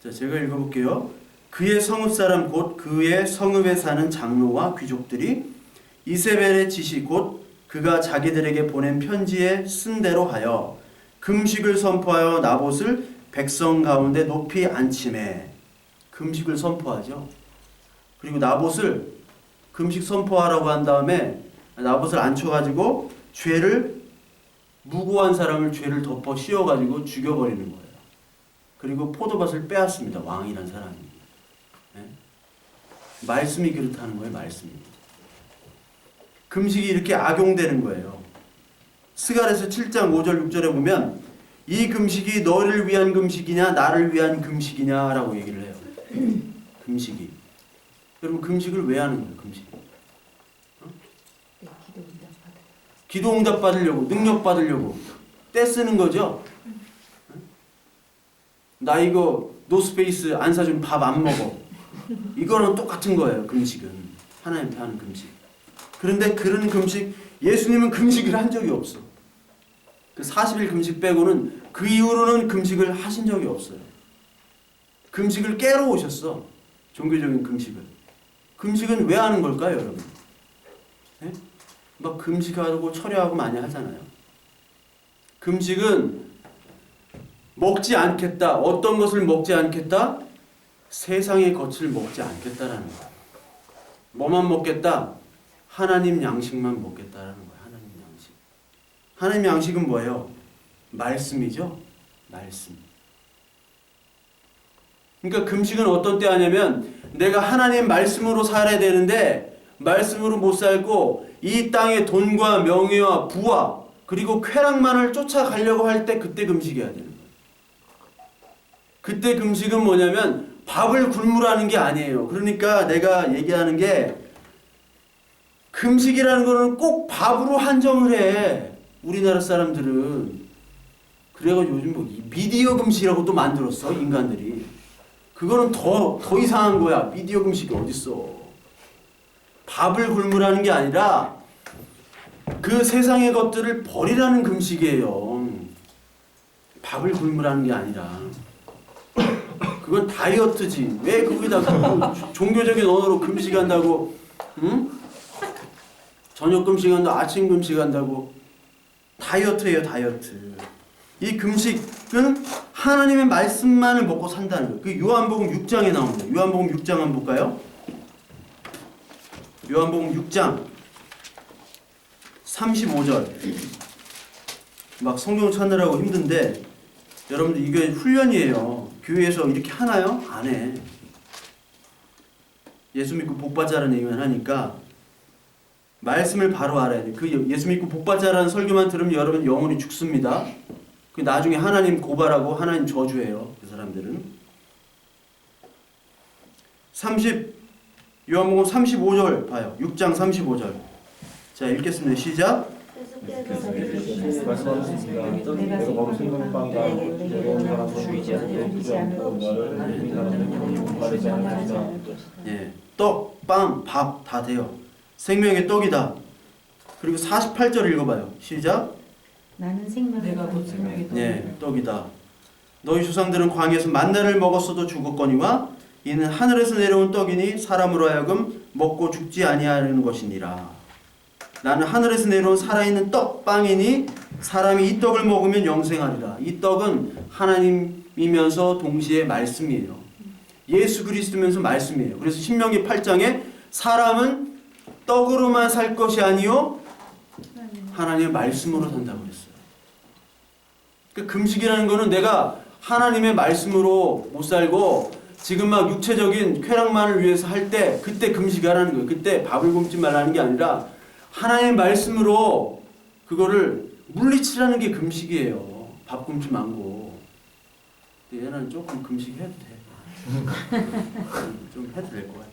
자, 제가 읽어볼게요. 그의 성읍 사람 곧 그의 성읍에 사는 장로와 귀족들이 이세벨의 지시 곧 그가 자기들에게 보낸 편지에 쓴 대로 하여 금식을 선포하여 나봇을 백성 가운데 높이 앉히매. 금식을 선포하죠. 그리고 나봇을 금식 선포하라고 한 다음에 나봇을 앉혀가지고 죄를 무고한 사람을 죄를 덮어 씌워가지고 죽여버리는 거예요. 그리고 포도밭을 빼앗습니다. 왕이란 사람이. 네? 말씀이 그렇다는 거예요. 말씀이. 금식이 이렇게 악용되는 거예요. 스가랴서 7장 5절 6절에 보면 이 금식이 너를 위한 금식이냐 나를 위한 금식이냐 라고 얘기를 해요. 금식이. 여러분 금식을 왜 하는 거예요? 금식. 기도 응답 받으려고, 능력 받으려고 떼 쓰는 거죠. 나 이거 노스페이스 안 사주면 밥 안 먹어. 이거랑 똑같은 거예요. 금식은. 하나님께 하는 금식. 그런데 그런 금식, 예수님은 금식을 한 적이 없어. 그 40일 금식 빼고는 그 이후로는 금식을 하신 적이 없어요. 금식을 깨러 오셨어. 종교적인 금식을. 금식은 왜 하는 걸까요, 여러분? 네? 막 금식하고 철야하고 많이 하잖아요. 금식은 먹지 않겠다. 어떤 것을 먹지 않겠다? 세상의 것을 먹지 않겠다라는 거예요. 뭐만 먹겠다? 하나님 양식만 먹겠다라는 거예요. 하나님 양식. 하나님 양식은 뭐예요? 말씀이죠. 말씀. 그러니까 금식은 어떤 때 하냐면 내가 하나님 말씀으로 살아야 되는데 말씀으로 못 살고 이 땅의 돈과 명예와 부와 그리고 쾌락만을 쫓아가려고 할 때 그때 금식해야 되는 거예요. 그때 금식은 뭐냐면 밥을 굶으라는 게 아니에요. 그러니까 내가 얘기하는 게 금식이라는 거는 꼭 밥으로 한정을 해. 우리나라 사람들은. 그래가지고 요즘 뭐 미디어 금식이라고 또 만들었어, 인간들이. 그거는 더 이상한 거야. 미디어 금식이 어딨어. 밥을 굶으라는 게 아니라 그 세상의 것들을 버리라는 금식이에요. 밥을 굶으라는 게 아니라. 그건 다이어트지. 왜 거기다 종교적인 언어로 금식한다고, 응? 저녁 금식한다고, 아침 금식한다고. 다이어트예요, 다이어트. 이 금식은 하나님의 말씀만을 먹고 산다는 거예요. 그 요한복음 6장에 나옵니다. 요한복음 6장 한번 볼까요? 요한복음 6장 35절. 막 성경 찾느라고 힘든데 여러분들 이게 훈련이에요. 교회에서 이렇게 하나요? 안 해. 예수 믿고 복 받자라는 얘기만 하니까 말씀을 바로 알아야 돼. 그 예수 믿고 복 받자라는 설교만 들으면 여러분 영혼이 죽습니다. 그 나중에 하나님 고발하고 하나님 저주해요. 그 사람들은. 요한복음 35절 봐요. 6장 35절. 자, 읽겠습니다. 시작. 말씀하셨습니다. 내가 먹은 생명빵과 내가 사람을 주의지 않고 너를 사람을 바르지 않는다. 예, 떡, 빵, 밥 다 돼요. 생명의 떡이다. 그리고 48절 읽어봐요. 시작. 나는 생명의 내가 곧 생명의 네, 떡이다. 너희 조상들은 광야에서 만나를 먹었어도 죽었거니와 이는 하늘에서 내려온 떡이니 사람으로 하여금 먹고 죽지 아니하는 것이니라. 나는 하늘에서 내려온 살아있는 떡, 빵이니 사람이 이 떡을 먹으면 영생하리라. 이 떡은 하나님이면서 동시에 말씀이에요. 예수 그리스도면서 말씀이에요. 그래서 신명기 8장에 사람은 떡으로만 살 것이 아니요 하나님의 말씀으로 산다고 그랬어요. 그 금식이라는 거는 내가 하나님의 말씀으로 못 살고 지금 막 육체적인 쾌락만을 위해서 할 때 그때 금식하라는 거예요. 그때 밥을 굶지 말라는 게 아니라 하나님의 말씀으로 그거를 물리치라는 게 금식이에요. 밥 굶지 말고. 근데 얘는 조금 금식해도 돼. 좀 해도 될 것 같아.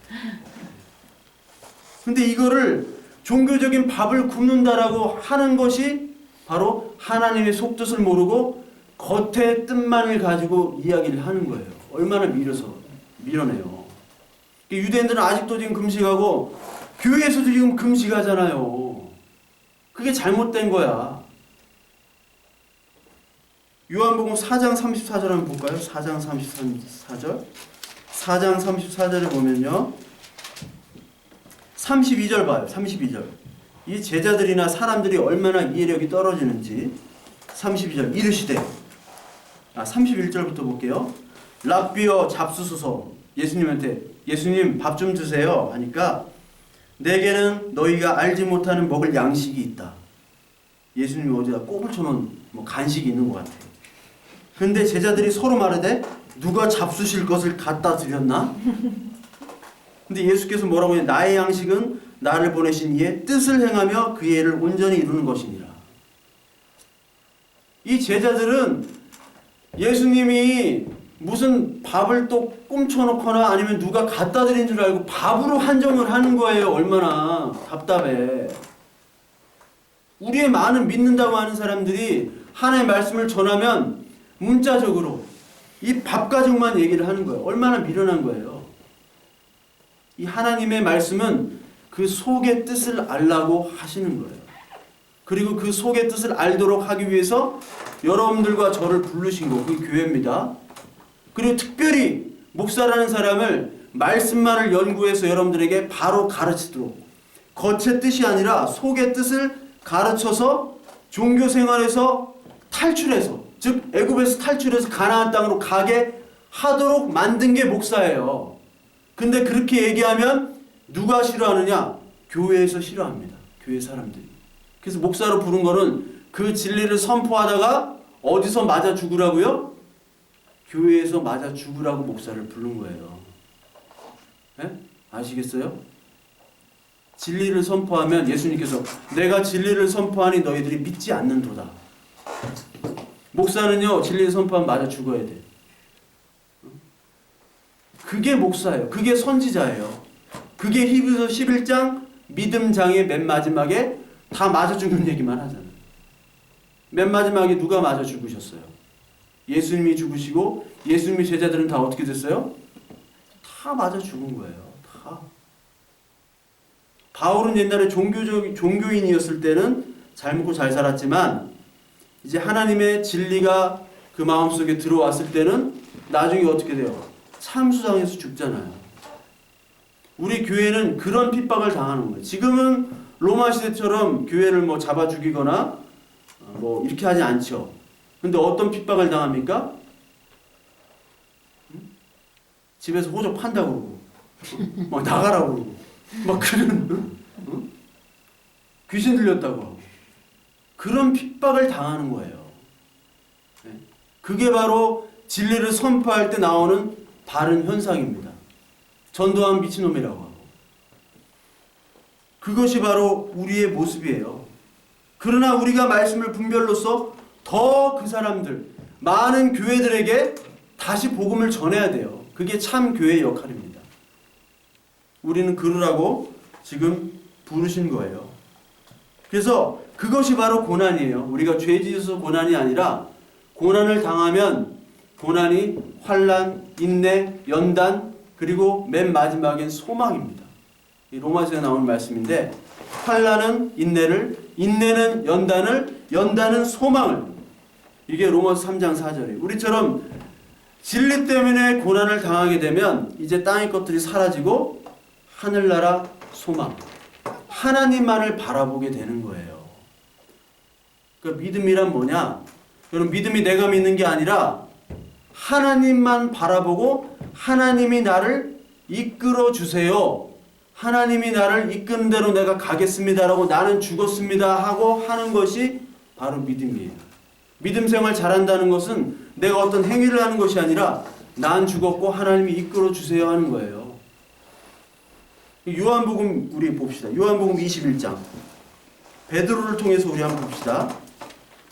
근데 이거를 종교적인 밥을 굶는다라고 하는 것이 바로 하나님의 속뜻을 모르고 겉의 뜻만을 가지고 이야기를 하는 거예요. 얼마나 밀어내요. 유대인들은 아직도 지금 금식하고 교회에서도 지금 금식하잖아요. 그게 잘못된 거야. 요한복음 4장 34절 한번 볼까요? 4장 34절. 4장 34절에 보면요. 32절 봐요. 32절. 이 제자들이나 사람들이 얼마나 이해력이 떨어지는지. 32절. 이르시되. 31절부터 볼게요. 랍비여 잡수소서. 예수님한테 예수님 밥 좀 주세요 하니까 내게는 너희가 알지 못하는 먹을 양식이 있다. 예수님이 어디다 꼽을 쳐놓은 뭐 간식이 있는 것 같아. 근데 제자들이 서로 말하되 누가 잡수실 것을 갖다 드렸나? 근데 예수께서 뭐라고 해요? 나의 양식은 나를 보내신 이의 뜻을 행하며 그의 일을 온전히 이루는 것이니라. 이 제자들은 예수님이 무슨 밥을 또 꼼쳐놓거나 아니면 누가 갖다 드린 줄 알고 밥으로 한정을 하는 거예요. 얼마나 답답해. 우리의 많은 믿는다고 하는 사람들이 하나님의 말씀을 전하면 문자적으로 이 밥 가족만 얘기를 하는 거예요. 얼마나 미련한 거예요. 이 하나님의 말씀은 그 속의 뜻을 알라고 하시는 거예요. 그리고 그 속의 뜻을 알도록 하기 위해서 여러분들과 저를 부르신 거, 그 교회입니다. 그리고 특별히 목사라는 사람을 말씀만을 연구해서 여러분들에게 바로 가르치도록, 겉의 뜻이 아니라 속의 뜻을 가르쳐서 종교 생활에서 탈출해서, 즉 애굽에서 탈출해서 가나안 땅으로 가게 하도록 만든 게 목사예요. 근데 그렇게 얘기하면 누가 싫어하느냐? 교회에서 싫어합니다. 교회 사람들이. 그래서 목사로 부른 거는 그 진리를 선포하다가 어디서 맞아 죽으라고요? 교회에서 맞아 죽으라고 목사를 부른 거예요. 네? 아시겠어요? 진리를 선포하면 예수님께서 내가 진리를 선포하니 너희들이 믿지 않는도다. 목사는요, 진리를 선포하면 맞아 죽어야 돼. 그게 목사예요. 그게 선지자예요. 그게 히브리서 11장 믿음장의 맨 마지막에 다 맞아 죽는 얘기만 하잖아요. 맨 마지막에 누가 맞아 죽으셨어요? 예수님이 죽으시고 예수님의 제자들은 다 어떻게 됐어요? 다 맞아 죽은 거예요. 다. 바울은 옛날에 종교인이었을 때는 잘 먹고 잘 살았지만 이제 하나님의 진리가 그 마음속에 들어왔을 때는 나중에 어떻게 돼요? 참수당해서 죽잖아요. 우리 교회는 그런 핍박을 당하는 거예요. 지금은 로마 시대처럼 교회를 뭐 잡아 죽이거나 뭐 이렇게 하지 않죠. 근데 어떤 핍박을 당합니까? 집에서 호적 판다고 그러고 막 나가라고 그러고 막 그런 귀신 들렸다고 하고 그런 핍박을 당하는 거예요. 그게 바로 진리를 선포할 때 나오는 바른 현상입니다. 전도한 미친놈이라고 하고 그것이 바로 우리의 모습이에요. 그러나 우리가 말씀을 분별로써 더 그 사람들, 많은 교회들에게 다시 복음을 전해야 돼요. 그게 참 교회의 역할입니다. 우리는 그러라고 지금 부르신 거예요. 그래서 그것이 바로 고난이에요. 우리가 죄 지어서 고난이 아니라 고난을 당하면 고난이 환난, 인내, 연단, 그리고 맨 마지막엔 소망입니다. 이 로마서에 나오는 말씀인데 환난은 인내를, 인내는 연단을, 연단은 소망을. 이게 로마서 3장 4절이에요. 우리처럼 진리 때문에 고난을 당하게 되면 이제 땅의 것들이 사라지고 하늘나라 소망, 하나님만을 바라보게 되는 거예요. 그 믿음이란 뭐냐? 여러분 믿음이 내가 믿는 게 아니라 하나님만 바라보고 하나님이 나를 이끌어 주세요. 하나님이 나를 이끄는 대로 내가 가겠습니다라고 나는 죽었습니다 하고 하는 것이 바로 믿음이에요. 믿음 생활 잘한다는 것은 내가 어떤 행위를 하는 것이 아니라 난 죽었고 하나님이 이끌어 주세요 하는 거예요. 요한복음 우리 봅시다. 요한복음 21장. 베드로를 통해서 우리 한번 봅시다.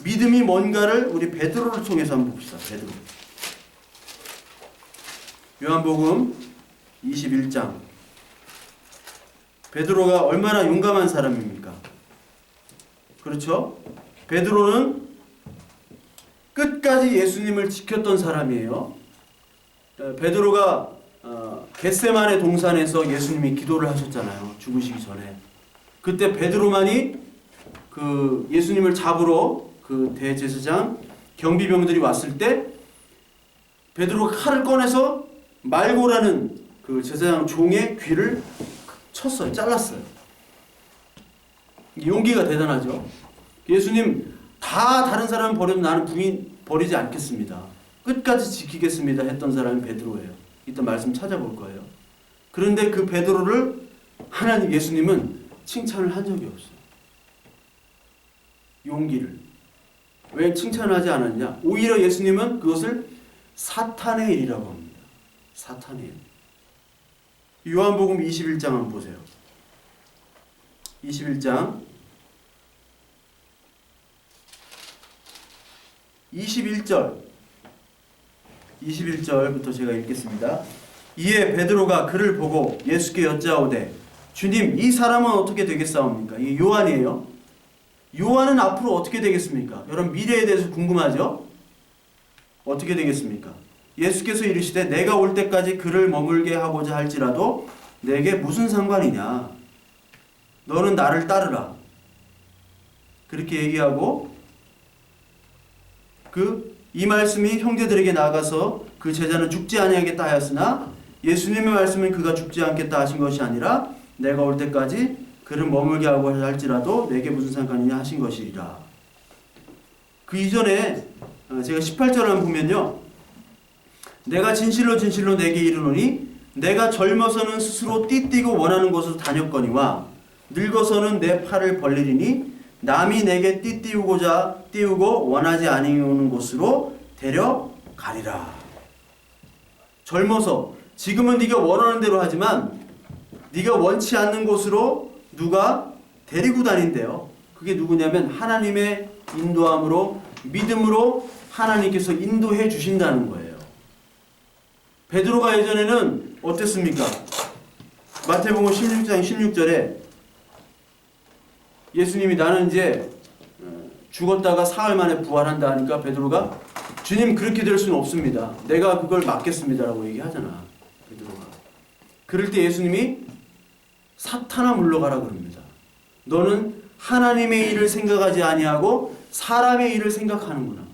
믿음이 뭔가를 우리 베드로를 통해서 한번 봅시다. 베드로. 요한복음 21장. 베드로가 얼마나 용감한 사람입니까? 그렇죠? 베드로는 끝까지 예수님을 지켰던 사람이에요. 베드로가 겟세마네 동산에서 예수님이 기도를 하셨잖아요. 죽으시기 전에. 그때 베드로만이 그 예수님을 잡으러 그 대제사장 경비병들이 왔을 때 베드로가 칼을 꺼내서 말고라는 그 제사장 종의 귀를 쳤어요. 잘랐어요. 용기가 대단하죠. 예수님 다 다른 사람은 버려도 나는 버리지 않겠습니다. 끝까지 지키겠습니다 했던 사람이 베드로예요. 이따 말씀 찾아볼 거예요. 그런데 그 베드로를 하나님 예수님은 칭찬을 한 적이 없어요. 용기를. 왜 칭찬하지 않았냐? 오히려 예수님은 그것을 사탄의 일이라고 합니다. 사탄의 일. 요한복음 21장 한번 보세요. 21장 21절부터 제가 읽겠습니다. 이에 베드로가 그를 보고 예수께 여짜오되 주님 이 사람은 어떻게 되겠사옵니까? 이게 요한이에요. 요한은 앞으로 어떻게 되겠습니까? 여러분 미래에 대해서 궁금하죠? 어떻게 되겠습니까? 예수께서 이르시되 내가 올 때까지 그를 머물게 하고자 할지라도 내게 무슨 상관이냐? 너는 나를 따르라. 그렇게 얘기하고 이 말씀이 형제들에게 나가서 그 제자는 죽지 아니하겠다 하였으나 예수님의 말씀은 그가 죽지 않겠다 하신 것이 아니라 내가 올 때까지 그를 머물게 하고 할지라도 내게 무슨 상관이냐 하신 것이리라. 그 이전에 제가 18절을 한번 보면요. 내가 진실로 진실로 내게 이르노니 내가 젊어서는 스스로 띠띠고 원하는 곳으로 다녔거니와 늙어서는 내 팔을 벌리리니 남이 내게 띠우고 원하지 아니하는 곳으로 데려가리라. 젊어서 지금은 네가 원하는 대로 하지만 네가 원치 않는 곳으로 누가 데리고 다닌대요. 그게 누구냐면 하나님의 인도함으로 믿음으로 하나님께서 인도해 주신다는 거예요. 베드로가 예전에는 어땠습니까? 마태복음 16장 16절에 예수님이 나는 이제 죽었다가 사흘 만에 부활한다 하니까 베드로가 주님 그렇게 될 수는 없습니다. 내가 그걸 막겠습니다라고 얘기하잖아. 베드로가. 그럴 때 예수님이 사탄아 물러가라 그럽니다. 너는 하나님의 일을 생각하지 아니하고 사람의 일을 생각하는구나.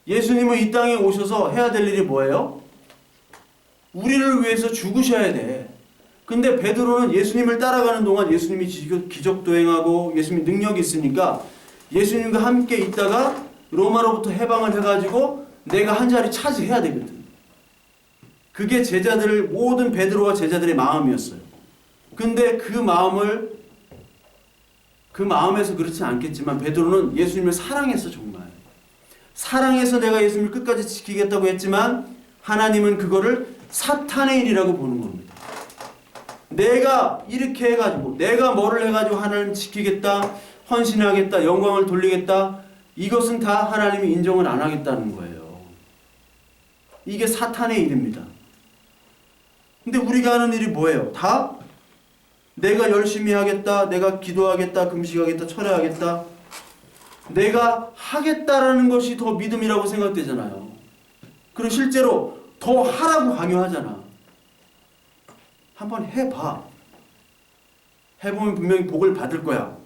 예수님은 이 땅에 오셔서 해야 될 일이 뭐예요? 우리를 위해서 죽으셔야 돼. 근데 베드로는 예수님을 따라가는 동안 예수님이 기적도 행하고 예수님이 능력이 있으니까 예수님과 함께 있다가 로마로부터 해방을 해가지고 내가 한 자리 차지해야 되거든. 그게 모든 베드로와 제자들의 마음이었어요. 근데 그 마음에서 그렇지 않겠지만 베드로는 예수님을 사랑했어. 정말 사랑해서 내가 예수님을 끝까지 지키겠다고 했지만 하나님은 그거를 사탄의 일이라고 보는 겁니다. 내가 이렇게 해가지고 내가 뭐를 해가지고 하나님 지키겠다, 헌신하겠다, 영광을 돌리겠다, 이것은 다 하나님이 인정을 안 하겠다는 거예요. 이게 사탄의 일입니다. 근데 우리가 하는 일이 뭐예요? 다 내가 열심히 하겠다, 내가 기도하겠다, 금식하겠다, 철회하겠다, 내가 하겠다라는 것이 더 믿음이라고 생각되잖아요. 그리고 실제로 더 하라고 강요하잖아. 한번 해봐. 해보면 분명히 복을 받을 거야.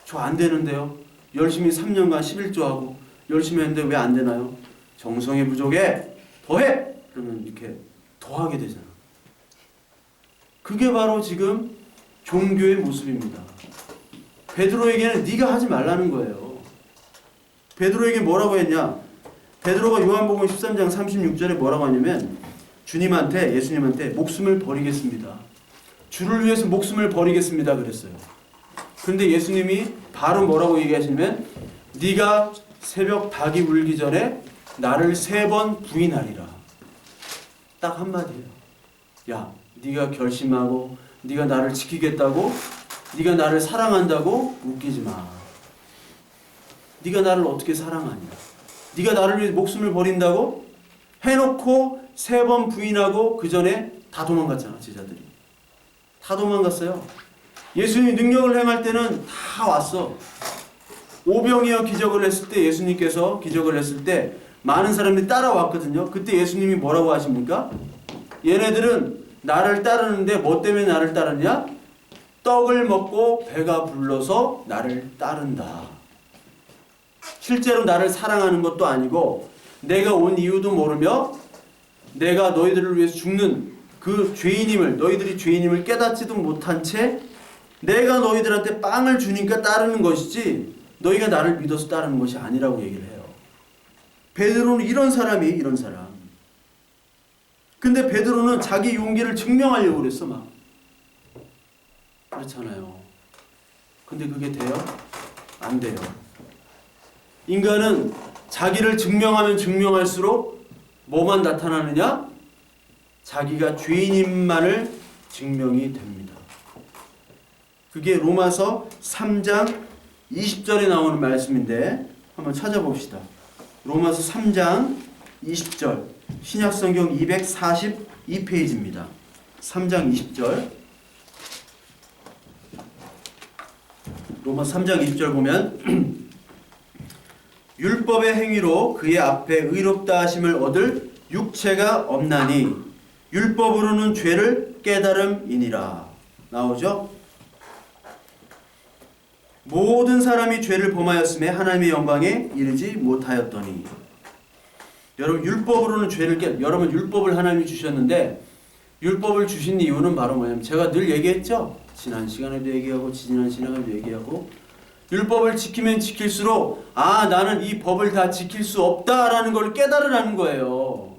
저 안 되는데요. 열심히 3년간 11조하고 열심히 했는데 왜 안 되나요? 정성이 부족해. 더해. 그러면 이렇게 더 하게 되잖아. 그게 바로 지금 종교의 모습입니다. 베드로에게는 네가 하지 말라는 거예요. 베드로에게 뭐라고 했냐? 베드로가 요한복음 13장 36절에 뭐라고 하냐면 예수님한테 목숨을 버리겠습니다. 주를 위해서 목숨을 버리겠습니다 그랬어요. 그런데 예수님이 바로 뭐라고 얘기하시냐면 네가 새벽 닭이 울기 전에 나를 3번 부인하리라. 딱 한마디예요. 야, 네가 결심하고 네가 나를 지키겠다고, 네가 나를 사랑한다고 웃기지 마. 네가 나를 어떻게 사랑하냐? 네가 나를 위해 목숨을 버린다고 해놓고 3번 부인하고 그 전에 다 도망갔잖아. 제자들이 다 도망갔어요. 예수님이 능력을 행할 때는 다 왔어. 오병이어 기적을 했을 때, 예수님께서 기적을 했을 때 많은 사람들이 따라왔거든요. 그때 예수님이 뭐라고 하십니까? 얘네들은 나를 따르는데 뭐 때문에 나를 따르냐? 떡을 먹고 배가 불러서 나를 따른다. 실제로 나를 사랑하는 것도 아니고 내가 온 이유도 모르며 내가 너희들을 위해서 죽는 그 너희들이 죄인임을 깨닫지도 못한 채 내가 너희들한테 빵을 주니까 따르는 것이지 너희가 나를 믿어서 따르는 것이 아니라고 얘기를 해요. 베드로는 이런 사람이에요. 이런 사람. 근데 베드로는 자기 용기를 증명하려고 그랬어. 막 그렇잖아요. 근데 그게 돼요? 안 돼요. 인간은 자기를 증명하면 증명할수록 뭐만 나타나느냐? 자기가 죄인임만을 증명이 됩니다. 그게 로마서 3장 20절에 나오는 말씀인데 한번 찾아봅시다. 로마서 3장 20절 신약성경 242페이지입니다. 3장 20절 로마서 3장 20절 보면 율법의 행위로 그의 앞에 의롭다 하심을 얻을 육체가 없나니 율법으로는 죄를 깨달음이니라. 나오죠? 모든 사람이 죄를 범하였음에 하나님의 영광에 이르지 못하였더니. 여러분 율법으로는 여러분 율법을 하나님이 주셨는데 율법을 주신 이유는 바로 뭐냐면 제가 늘 얘기했죠. 지난 시간에도 얘기하고 지난 시간에도 얘기하고 율법을 지키면 지킬수록 나는 이 법을 다 지킬 수 없다라는 걸 깨달으라는 거예요.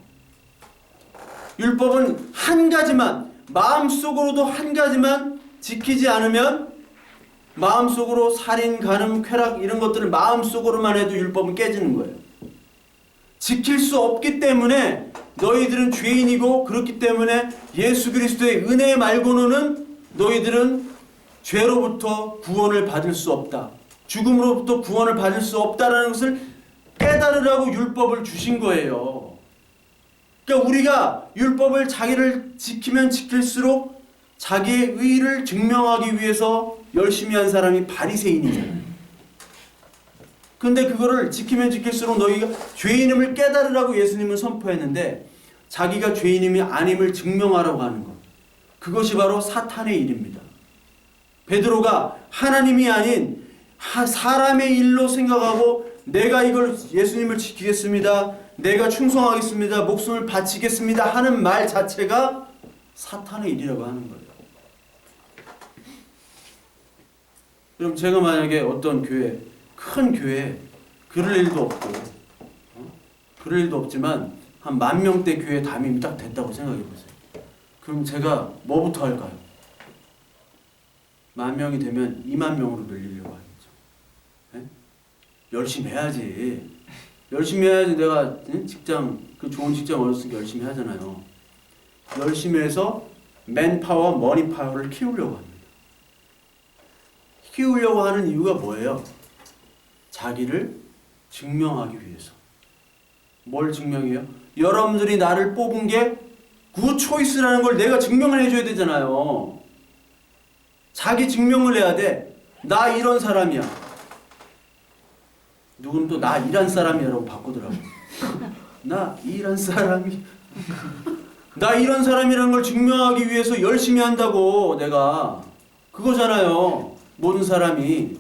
율법은 한 가지만 마음속으로도 한 가지만 지키지 않으면 마음속으로 살인, 간음, 쾌락 이런 것들을 마음속으로만 해도 율법은 깨지는 거예요. 지킬 수 없기 때문에 너희들은 죄인이고 그렇기 때문에 예수 그리스도의 은혜 말고는 너희들은 죄로부터 구원을 받을 수 없다. 죽음으로부터 구원을 받을 수 없다라는 것을 깨달으라고 율법을 주신 거예요. 그러니까 우리가 율법을 자기를 지키면 지킬수록 자기의 의를 증명하기 위해서 열심히 한 사람이 바리새인이잖아요. 근데 그거를 지키면 지킬수록 너희가 죄인임을 깨달으라고 예수님은 선포했는데 자기가 죄인임이 아님을 증명하라고 하는 것. 그것이 바로 사탄의 일입니다. 베드로가 하나님이 아닌 사람의 일로 생각하고 내가 이걸 예수님을 지키겠습니다. 내가 충성하겠습니다. 목숨을 바치겠습니다. 하는 말 자체가 사탄의 일이라고 하는 거예요. 그럼 제가 만약에 어떤 교회, 큰 교회에 그럴 일도 없고 그럴 일도 없지만 한 10,000명대 교회 담임이 딱 됐다고 생각해 보세요. 그럼 제가 뭐부터 할까요? 10,000명이 되면 20,000명으로 늘리려고 하겠죠. 네? 열심히 해야지. 열심히 해야지 내가 직장, 그 좋은 직장 얻었으니까 열심히 하잖아요. 열심히 해서 맨파워, 머니파워를 키우려고 합니다. 키우려고 하는 이유가 뭐예요? 자기를 증명하기 위해서. 뭘 증명해요? 여러분들이 나를 뽑은 게 굿 초이스라는 걸 내가 증명을 해줘야 되잖아요. 자기 증명을 해야 돼. 나 이런 사람이야. 누구는 또 나 이런 사람이라고 바꾸더라고. 나 이런 사람이. 나 이런 사람이라는 걸 증명하기 위해서 열심히 한다고 내가. 그거잖아요. 모든 사람이.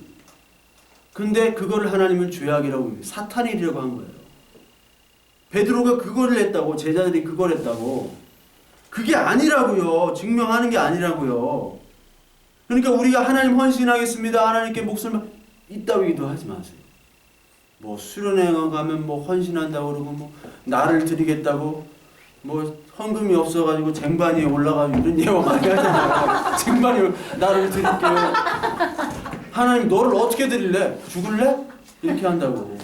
근데 그거를 하나님은 죄악이라고 사탄의 일이라고 한 거예요. 베드로가 그거를 했다고. 제자들이 그걸 했다고. 그게 아니라고요. 증명하는 게 아니라고요. 그러니까 우리가 하나님 헌신하겠습니다. 하나님께 목숨을 이따위도 하지 마세요. 뭐 수련회 가면 뭐 헌신한다고 그러고 뭐 나를 드리겠다고 뭐 헌금이 없어가지고 쟁반위에 올라가지고 이런 예화 많이 하잖아요. 쟁반위에 나를 드릴게요. 하나님 너를 어떻게 드릴래? 죽을래? 이렇게 한다고.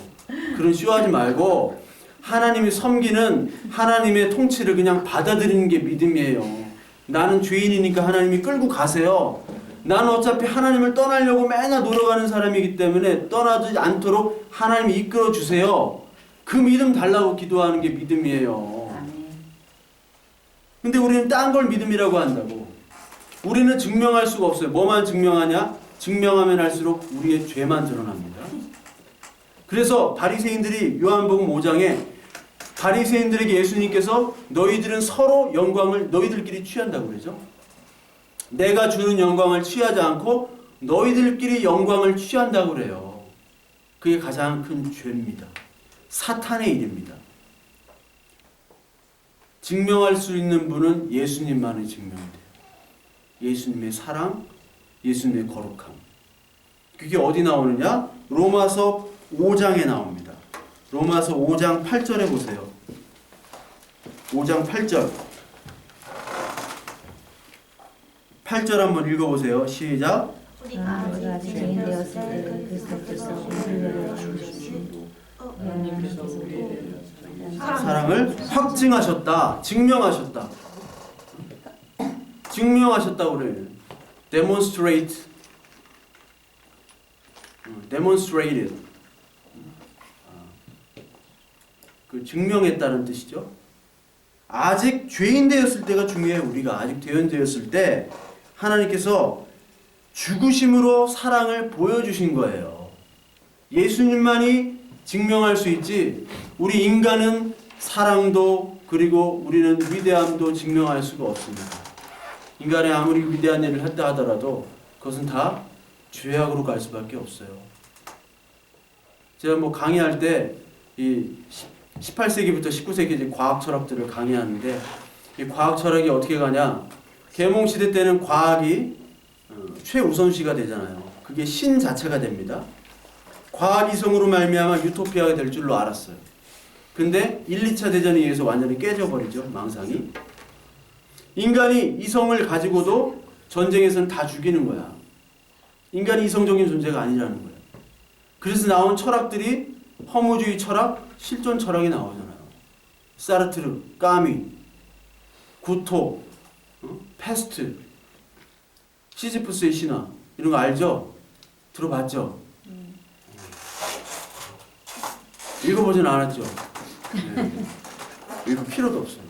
그런 쇼하지 말고 하나님이 섬기는 하나님의 통치를 그냥 받아들이는 게 믿음이에요. 나는 죄인이니까 하나님이 끌고 가세요. 나는 어차피 하나님을 떠나려고 맨날 노력하는 사람이기 때문에 떠나지 않도록 하나님이 이끌어 주세요. 그 믿음 달라고 기도하는 게 믿음이에요. 근데 우리는 딴 걸 믿음이라고 한다고. 우리는 증명할 수가 없어요. 뭐만 증명하냐? 증명하면 할수록 우리의 죄만 드러납니다. 그래서 바리새인들이 요한복음 5장에 바리새인들에게 예수님께서 너희들은 서로 영광을 너희들끼리 취한다고 그러죠. 내가 주는 영광을 취하지 않고 너희들끼리 영광을 취한다고 그래요. 그게 가장 큰 죄입니다. 사탄의 일입니다. 증명할 수 있는 분은 예수님만이 증명이 돼요. 예수님의 사랑, 예수님의 거룩함. 그게 어디 나오느냐? 로마서 5장에 나옵니다. 로마서 5장 8절에 보세요. 5장 8절. 8절 한번 읽어보세요. 시작. 우리가 아직 죄인 되었을 때 그리스도께서 우리를 주시고 하나님께서 우리에 사랑을 확증하셨다. 증명하셨다. 증명하셨다고 그래요. demonstrated. 그 증명했다는 뜻이죠. 아직 죄인 되었을 때가 중요해요. 우리가 아직 죄인 되었을 때 하나님께서 죽으심으로 사랑을 보여주신 거예요. 예수님만이 증명할 수 있지 우리 인간은 사랑도 그리고 우리는 위대함도 증명할 수가 없습니다. 인간이 아무리 위대한 일을 했다 하더라도 그것은 다 죄악으로 갈 수밖에 없어요. 제가 뭐 강의할 때 이 18세기부터 19세기 이제 과학 철학들을 강의하는데 이 과학 철학이 어떻게 가냐? 계몽 시대 때는 과학이 최우선시가 되잖아요. 그게 신 자체가 됩니다. 과학 이성으로 말미암아 유토피아가 될 줄로 알았어요. 근데 1, 2차 대전에 의해서 완전히 깨져버리죠. 망상이. 인간이 이성을 가지고도 전쟁에서는 다 죽이는 거야. 인간이 이성적인 존재가 아니라는 거예요. 그래서 나온 철학들이 허무주의 철학, 실존 철학이 나오잖아요. 사르트르, 까미, 구토, 패스트, 시지프스의 신화 이런 거 알죠? 들어봤죠? 읽어보진 않았죠? 네. 읽을 필요도 없어요.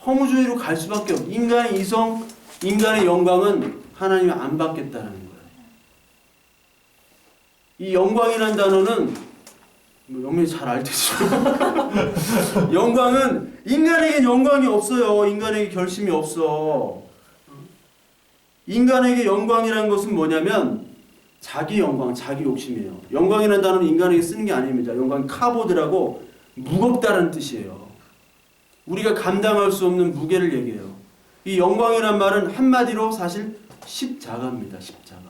허무주의로 갈 수밖에 없어요. 인간의 이성, 인간의 영광은 하나님이 안 받겠다는 거예요. 이 영광이라는 단어는 영민이 잘 알 테죠. 영광은 인간에겐 영광이 없어요. 인간에게 결심이 없어. 인간에게 영광이라는 것은 뭐냐면 자기 영광, 자기 욕심이에요. 영광이라는 단어는 인간에게 쓰는 게 아닙니다. 영광이 카보드라고 무겁다는 뜻이에요. 우리가 감당할 수 없는 무게를 얘기해요. 이 영광이란 말은 한마디로 사실 십자가입니다. 십자가.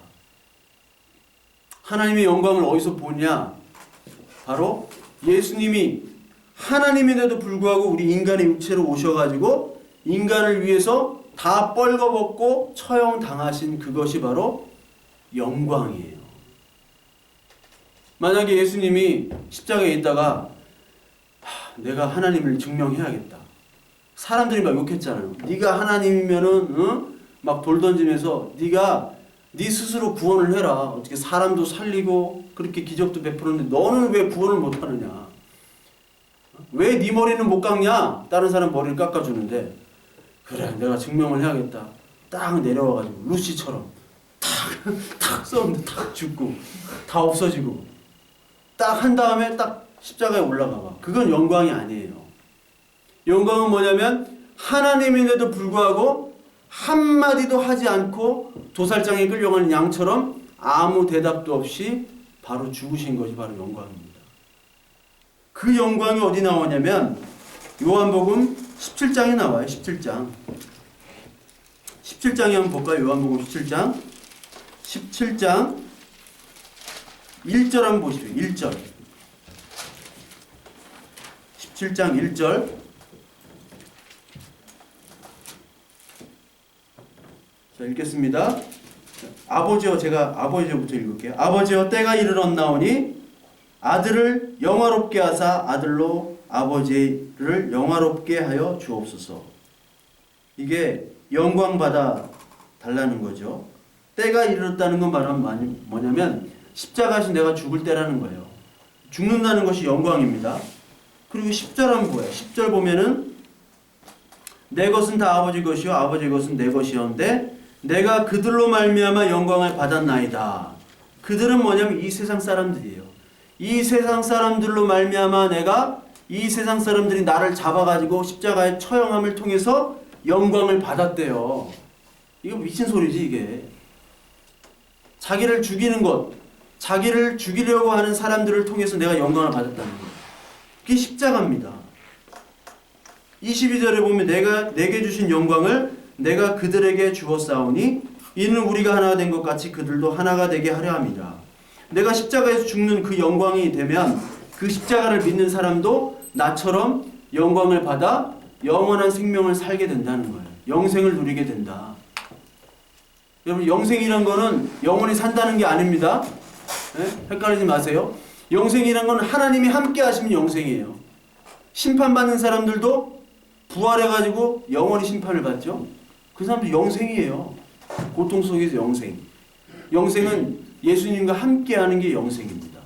하나님의 영광을 어디서 보냐? 바로 예수님이 하나님인데도 불구하고 우리 인간의 육체로 오셔가지고 인간을 위해서 다 뻘거벗고 처형당하신 그것이 바로 영광이에요. 만약에 예수님이 십자가에 있다가 내가 하나님을 증명해야겠다. 사람들이 막 욕했잖아요. 네가 하나님이면은 막 돌 던지면서 네 스스로 구원을 해라. 어떻게 사람도 살리고 그렇게 기적도 베풀었는데 너는 왜 구원을 못하느냐? 왜 네 머리는 못 깎냐? 다른 사람 머리를 깎아주는데 그래 내가 증명을 해야겠다. 딱 내려와가지고 루시처럼 탁 쏘는데 탁 죽고 다 없어지고 딱 한 다음에 딱 십자가에 올라가봐. 그건 영광이 아니에요. 영광은 뭐냐면 하나님인데도 불구하고 한마디도 하지 않고 도살장에 끌려가는 양처럼 아무 대답도 없이 바로 죽으신 것이 바로 영광입니다. 그 영광이 어디 나오냐면 요한복음 17장에 나와요. 17장. 17장에 한번 볼까요? 요한복음 17장. 17장 1절 한번 보십시오. 1절. 17장 1절. 자, 읽겠습니다. 제가 아버지부터 읽을게요. 아버지여 때가 이르렀나오니 아들을 영화롭게 하사 아들로 아버지를 영화롭게 하여 주옵소서. 이게 영광 받아 달라는 거죠. 때가 이르렀다는 건 말하면 뭐냐면 십자가에서 내가 죽을 때라는 거예요. 죽는다는 것이 영광입니다. 그리고 10절 한번 보여요. 10절 보면은 내 것은 다 아버지 것이요 아버지 것은 내 것이었는데 내가 그들로 말미암아 영광을 받았나이다. 그들은 뭐냐면 이 세상 사람들이에요. 이 세상 사람들로 말미암아 내가 이 세상 사람들이 나를 잡아가지고 십자가의 처형함을 통해서 영광을 받았대요. 이거 미친 소리지 이게. 자기를 죽이는 것, 자기를 죽이려고 하는 사람들을 통해서 내가 영광을 받았다는 거예요. 그게 십자가입니다. 22절에 보면 내게 주신 영광을 내가 그들에게 주었사오니 이는 우리가 하나가 된 것 같이 그들도 하나가 되게 하려 함이라. 내가 십자가에서 죽는 그 영광이 되면 그 십자가를 믿는 사람도 나처럼 영광을 받아 영원한 생명을 살게 된다는 거예요. 영생을 누리게 된다. 여러분 영생이란 거는 영원히 산다는 게 아닙니다. 네? 헷갈리지 마세요. 영생이란 건 하나님이 함께 하시면 영생이에요. 심판받는 사람들도 부활해가지고 영원히 심판을 받죠. 그 사람도 영생이에요. 고통 속에서 영생. 영생은 예수님과 함께하는 게 영생입니다.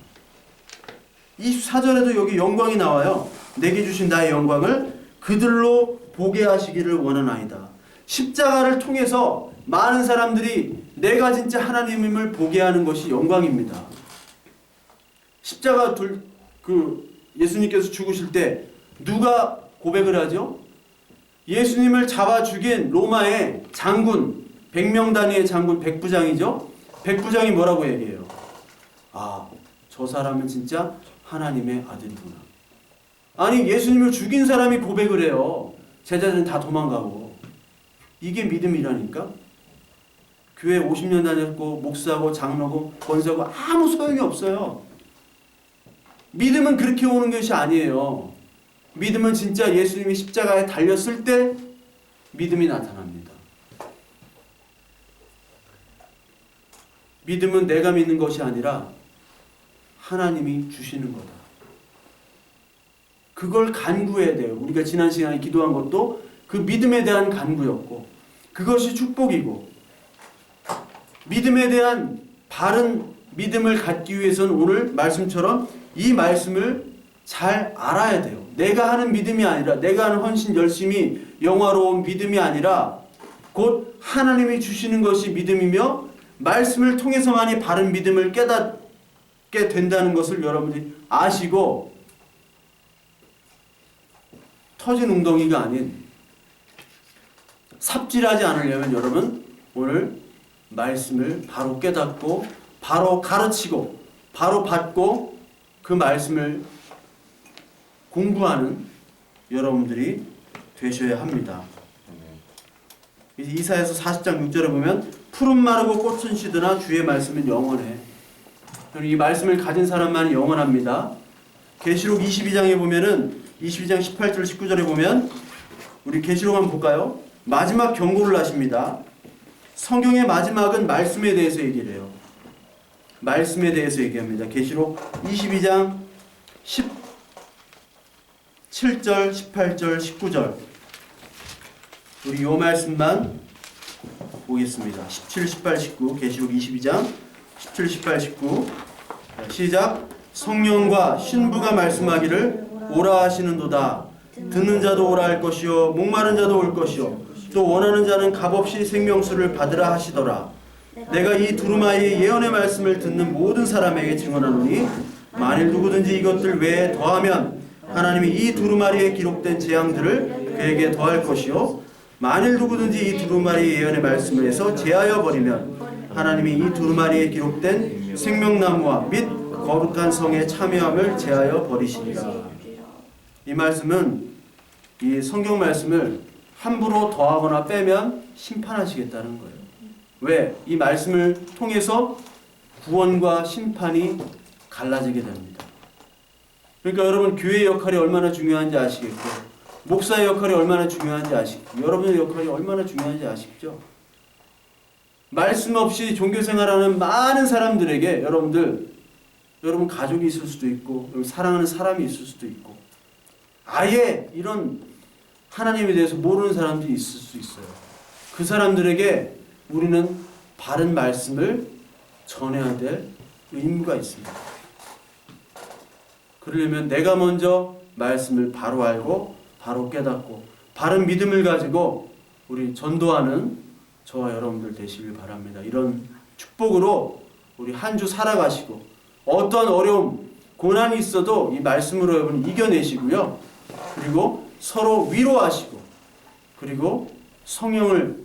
24절에도 여기 영광이 나와요. 내게 주신 나의 영광을 그들로 보게 하시기를 원하나이다. 십자가를 통해서 많은 사람들이 내가 진짜 하나님임을 보게 하는 것이 영광입니다. 십자가 예수님께서 죽으실 때 누가 고백을 하죠? 예수님을 잡아 죽인 로마의 장군, 100명 단위의 장군 백부장이죠. 백부장이 뭐라고 얘기해요? 아, 저 사람은 진짜 하나님의 아들이구나. 아니, 예수님을 죽인 사람이 고백을 해요. 제자들은 다 도망가고. 이게 믿음이라니까? 교회 50년 다녔고 목사고 장로고 권사고 아무 소용이 없어요. 믿음은 그렇게 오는 것이 아니에요. 믿음은 진짜 예수님이 십자가에 달렸을 때 믿음이 나타납니다. 믿음은 내가 믿는 것이 아니라 하나님이 주시는 거다. 그걸 간구해야 돼요. 우리가 지난 시간에 기도한 것도 그 믿음에 대한 간구였고, 그것이 축복이고, 믿음에 대한 바른 믿음을 갖기 위해서는 오늘 말씀처럼 이 말씀을 잘 알아야 돼요. 내가 하는 믿음이 아니라, 내가 하는 헌신 열심히 영화로운 믿음이 아니라 곧 하나님이 주시는 것이 믿음이며 말씀을 통해서만이 바른 믿음을 깨닫게 된다는 것을 여러분들이 아시고, 터진 웅덩이가 아닌, 삽질하지 않으려면 여러분 오늘 말씀을 바로 깨닫고 바로 가르치고 바로 받고 그 말씀을 공부하는 여러분들이 되셔야 합니다. 이사야서 40장 6절에 보면 푸른 마르고 꽃은 시드나 주의 말씀은 영원해. 이 말씀을 가진 사람만이 영원합니다. 계시록 22장에 보면은 22장 18절 19절에 보면 우리 계시록 한번 볼까요? 마지막 경고를 하십니다. 성경의 마지막은 말씀에 대해서 얘기를 해요. 말씀에 대해서 얘기합니다. 계시록 22장 17절, 18절, 19절 우리 이 말씀만 보겠습니다. 17, 18, 19 계시록 22장 17, 18, 19 시작. 성령과 신부가 말씀하기를 오라 하시는도다. 듣는 자도 오라 할 것이요 목마른 자도 올 것이요 또 원하는 자는 값없이 생명수를 받으라 하시더라. 내가 이 두루마리의 예언의 말씀을 듣는 모든 사람에게 증언하노니 만일 누구든지 이것들 외에 더하면 하나님이 이 두루마리에 기록된 재앙들을 그에게 더할 것이요 만일 누구든지 이 두루마리의 예언의 말씀을 해서 제하여 버리면 하나님이 이 두루마리에 기록된 생명나무와 및 거룩한 성에 참여함을 제하여 버리시리라. 이 말씀은 이 성경 말씀을 함부로 더하거나 빼면 심판하시겠다는 거예요. 왜? 이 말씀을 통해서 구원과 심판이 갈라지게 됩니다. 그러니까 여러분 교회의 역할이 얼마나 중요한지 아시겠고 목사의 역할이 얼마나 중요한지 아시고 여러분의 역할이 얼마나 중요한지 아시죠? 말씀 없이 종교생활하는 많은 사람들에게 여러분 가족이 있을 수도 있고 사랑하는 사람이 있을 수도 있고 아예 이런 하나님에 대해서 모르는 사람들이 있을 수 있어요. 그 사람들에게 우리는 바른 말씀을 전해야 될 의무가 있습니다. 그러려면 내가 먼저 말씀을 바로 알고 바로 깨닫고 바른 믿음을 가지고 우리 전도하는 저와 여러분들 되시길 바랍니다. 이런 축복으로 우리 한 주 살아가시고 어떤 어려움, 고난이 있어도 이 말씀으로 여러분 이겨내시고요. 그리고 서로 위로하시고 그리고 성령을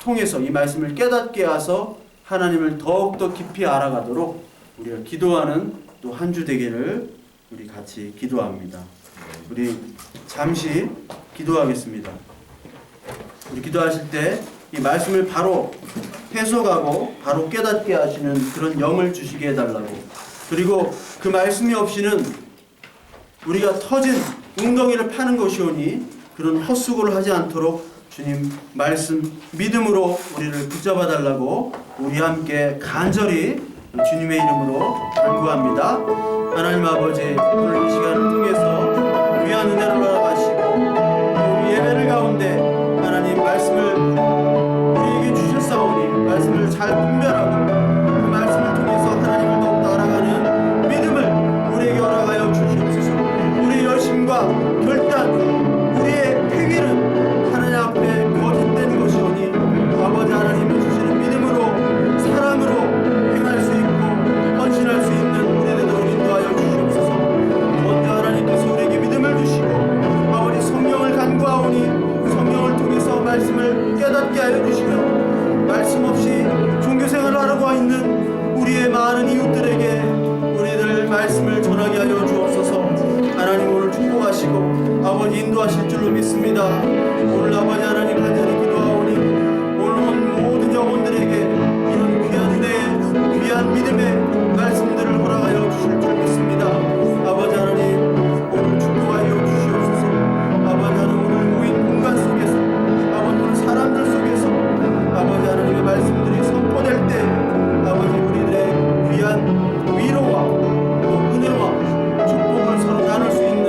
통해서 이 말씀을 깨닫게 하서 하나님을 더욱더 깊이 알아가도록 우리가 기도하는 또 한 주 되기를 우리 같이 기도합니다. 우리 잠시 기도하겠습니다. 우리 기도하실 때 이 말씀을 바로 해석하고 바로 깨닫게 하시는 그런 영을 주시게 해달라고 그리고 그 말씀이 없이는 우리가 터진 웅덩이를 파는 것이오니 그런 헛수고를 하지 않도록 주님 말씀 믿음으로 우리를 붙잡아 달라고 우리 함께 간절히 주님의 이름으로 간구합니다. 하나님 아버지 오늘 이 시간을 통해서 귀한 은혜를 허락하시고 또 예배를 가운데 하나님 말씀을 우리에게 주셨사오니 말씀을 잘 분별하고 그 말씀을 통해서 하나님을 더욱더 알아가는 믿음을 우리에게 허락하여 주시옵소서. 우리의 열심과 결단 우리의 행위는 하나님 앞에 거짓된 것이오니 아버지 하나님이 주시는 믿음으로 사람으로 행할 수 있고 헌신할 수 있는 우리 되도록 인도하여 주시옵소서. 먼저 하나님께서 우리에게 믿음을 주시고 아버지 성령을 간구하오니 성령을 통해서 말씀을 깨닫게 하여 주시며 말씀 없이 종교생활 아버지 인도하실 줄로 믿습니다. 오늘 아버지 하나님 간절히 기도하오니 오늘 온 모든 영혼들에게 이런 귀한 은혜의 귀한 믿음의 말씀들을 허락하여 주실 줄 믿습니다. 아버지 하나님 오늘 축복하여 주시옵소서. 아버지 하나님 오늘 모인 공간 속에서 아버지 오늘 사람들 속에서 아버지 하나님의 말씀들이 선포될 때 아버지 우리들의 귀한 위로와 또 은혜와 축복을 서로 나눌 수 있는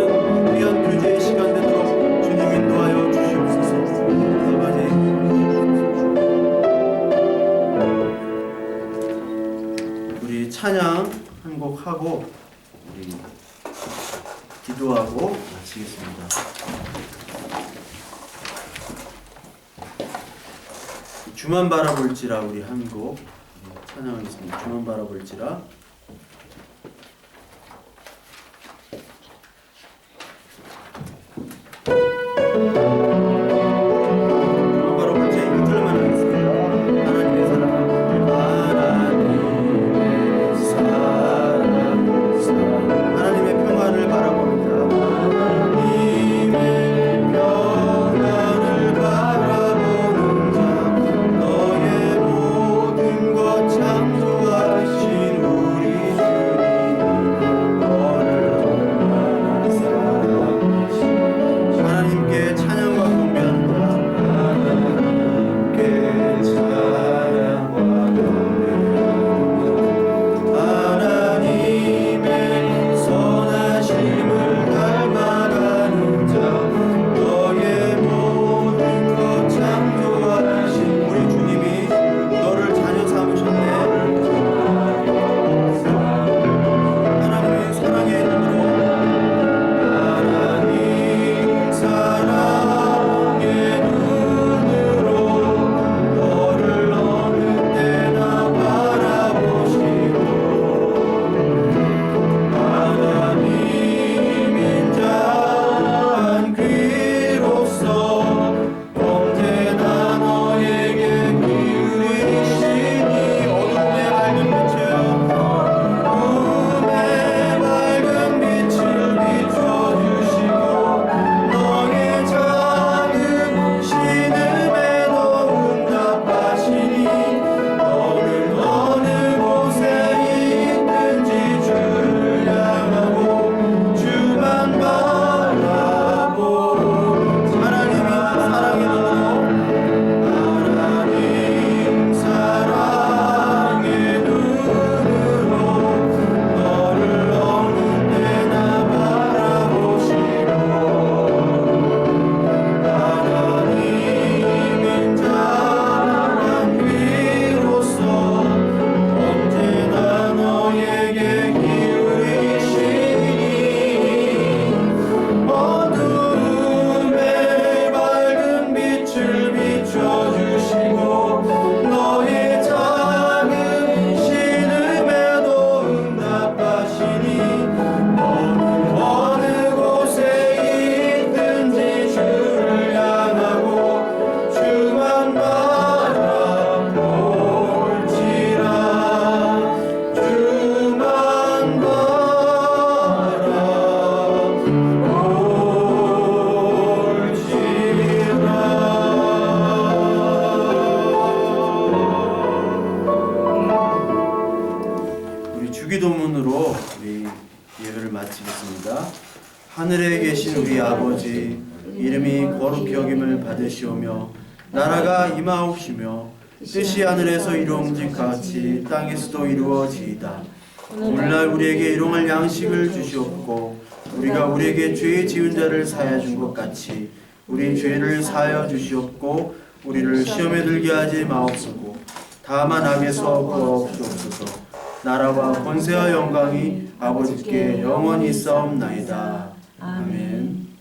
귀한 교제의 시간 되도록 주님 인도하여 주시옵소서. 아버지 우리 찬양 한 곡 하고 우리 기도하고 마치겠습니다. 주만 바라볼지라 우리 한 곡 찬양하겠습니다. 주만 바라볼지라. 주만 바라볼지 1절만 하겠습니다. 하나님의 사랑 하나님의 평화를 바라봅니다. 하나님의 평화를 바라보는 자 너의 모든 것 창조하신 우리 주님 너를 얼마나 사랑하시니 하나님께 찬양과 경배합니다. 하나님께 찬양과 경배합니다. 하나님의 선하심을 닮아가는 자 너의 모든 것 창조하신 우리 주님이 너를 자녀 삼으셨네. 하나님의 사랑의 눈으로 하나님 사랑의 눈으로 너를 어느 때나 바라보시고 하나님 인자한 귀로서 언제나 너에게 기울이시니 어둠의 밝은 빛을 비춰주시고 너의 작은 신음에도 응답하시니 너는 어느 곳에 있든지 주를 향하고 주만 바라보 하나님이 사랑의 눈으로 하나님 사랑의 눈으로 너를 어느 때나 바라보시고 하나님 인자한 귀로서 언제나 너에게 기울이시니 어둠의 밝은 빛을 비춰주시고 너의 작은 신음에도 응답하시니 너는 어느 곳에 있든지 주를 향하고 주만 바라볼지라 주만 바라볼지라. 우리 주기도문으로 우리 예배를 마치겠습니다. 하늘에 계신 우리 아버지 이름이 거룩히 여김을 받으시오며 나라가 임하옵시며 뜻이 하늘에서 이루어진 같이 땅에서도 이루어지이다. 오늘날 우리에게 일용할 양식을 주시옵고 우리가 우리에게 죄 지은 자를 사하여 준 것 같이 우리 죄를 사하여 주시옵고 우리를 시험에 들게 하지 마옵소서. 다만 악에서 구하옵소서. 나라와 권세와 영광이 아버지께 영원히 있사옵나이다. 아멘.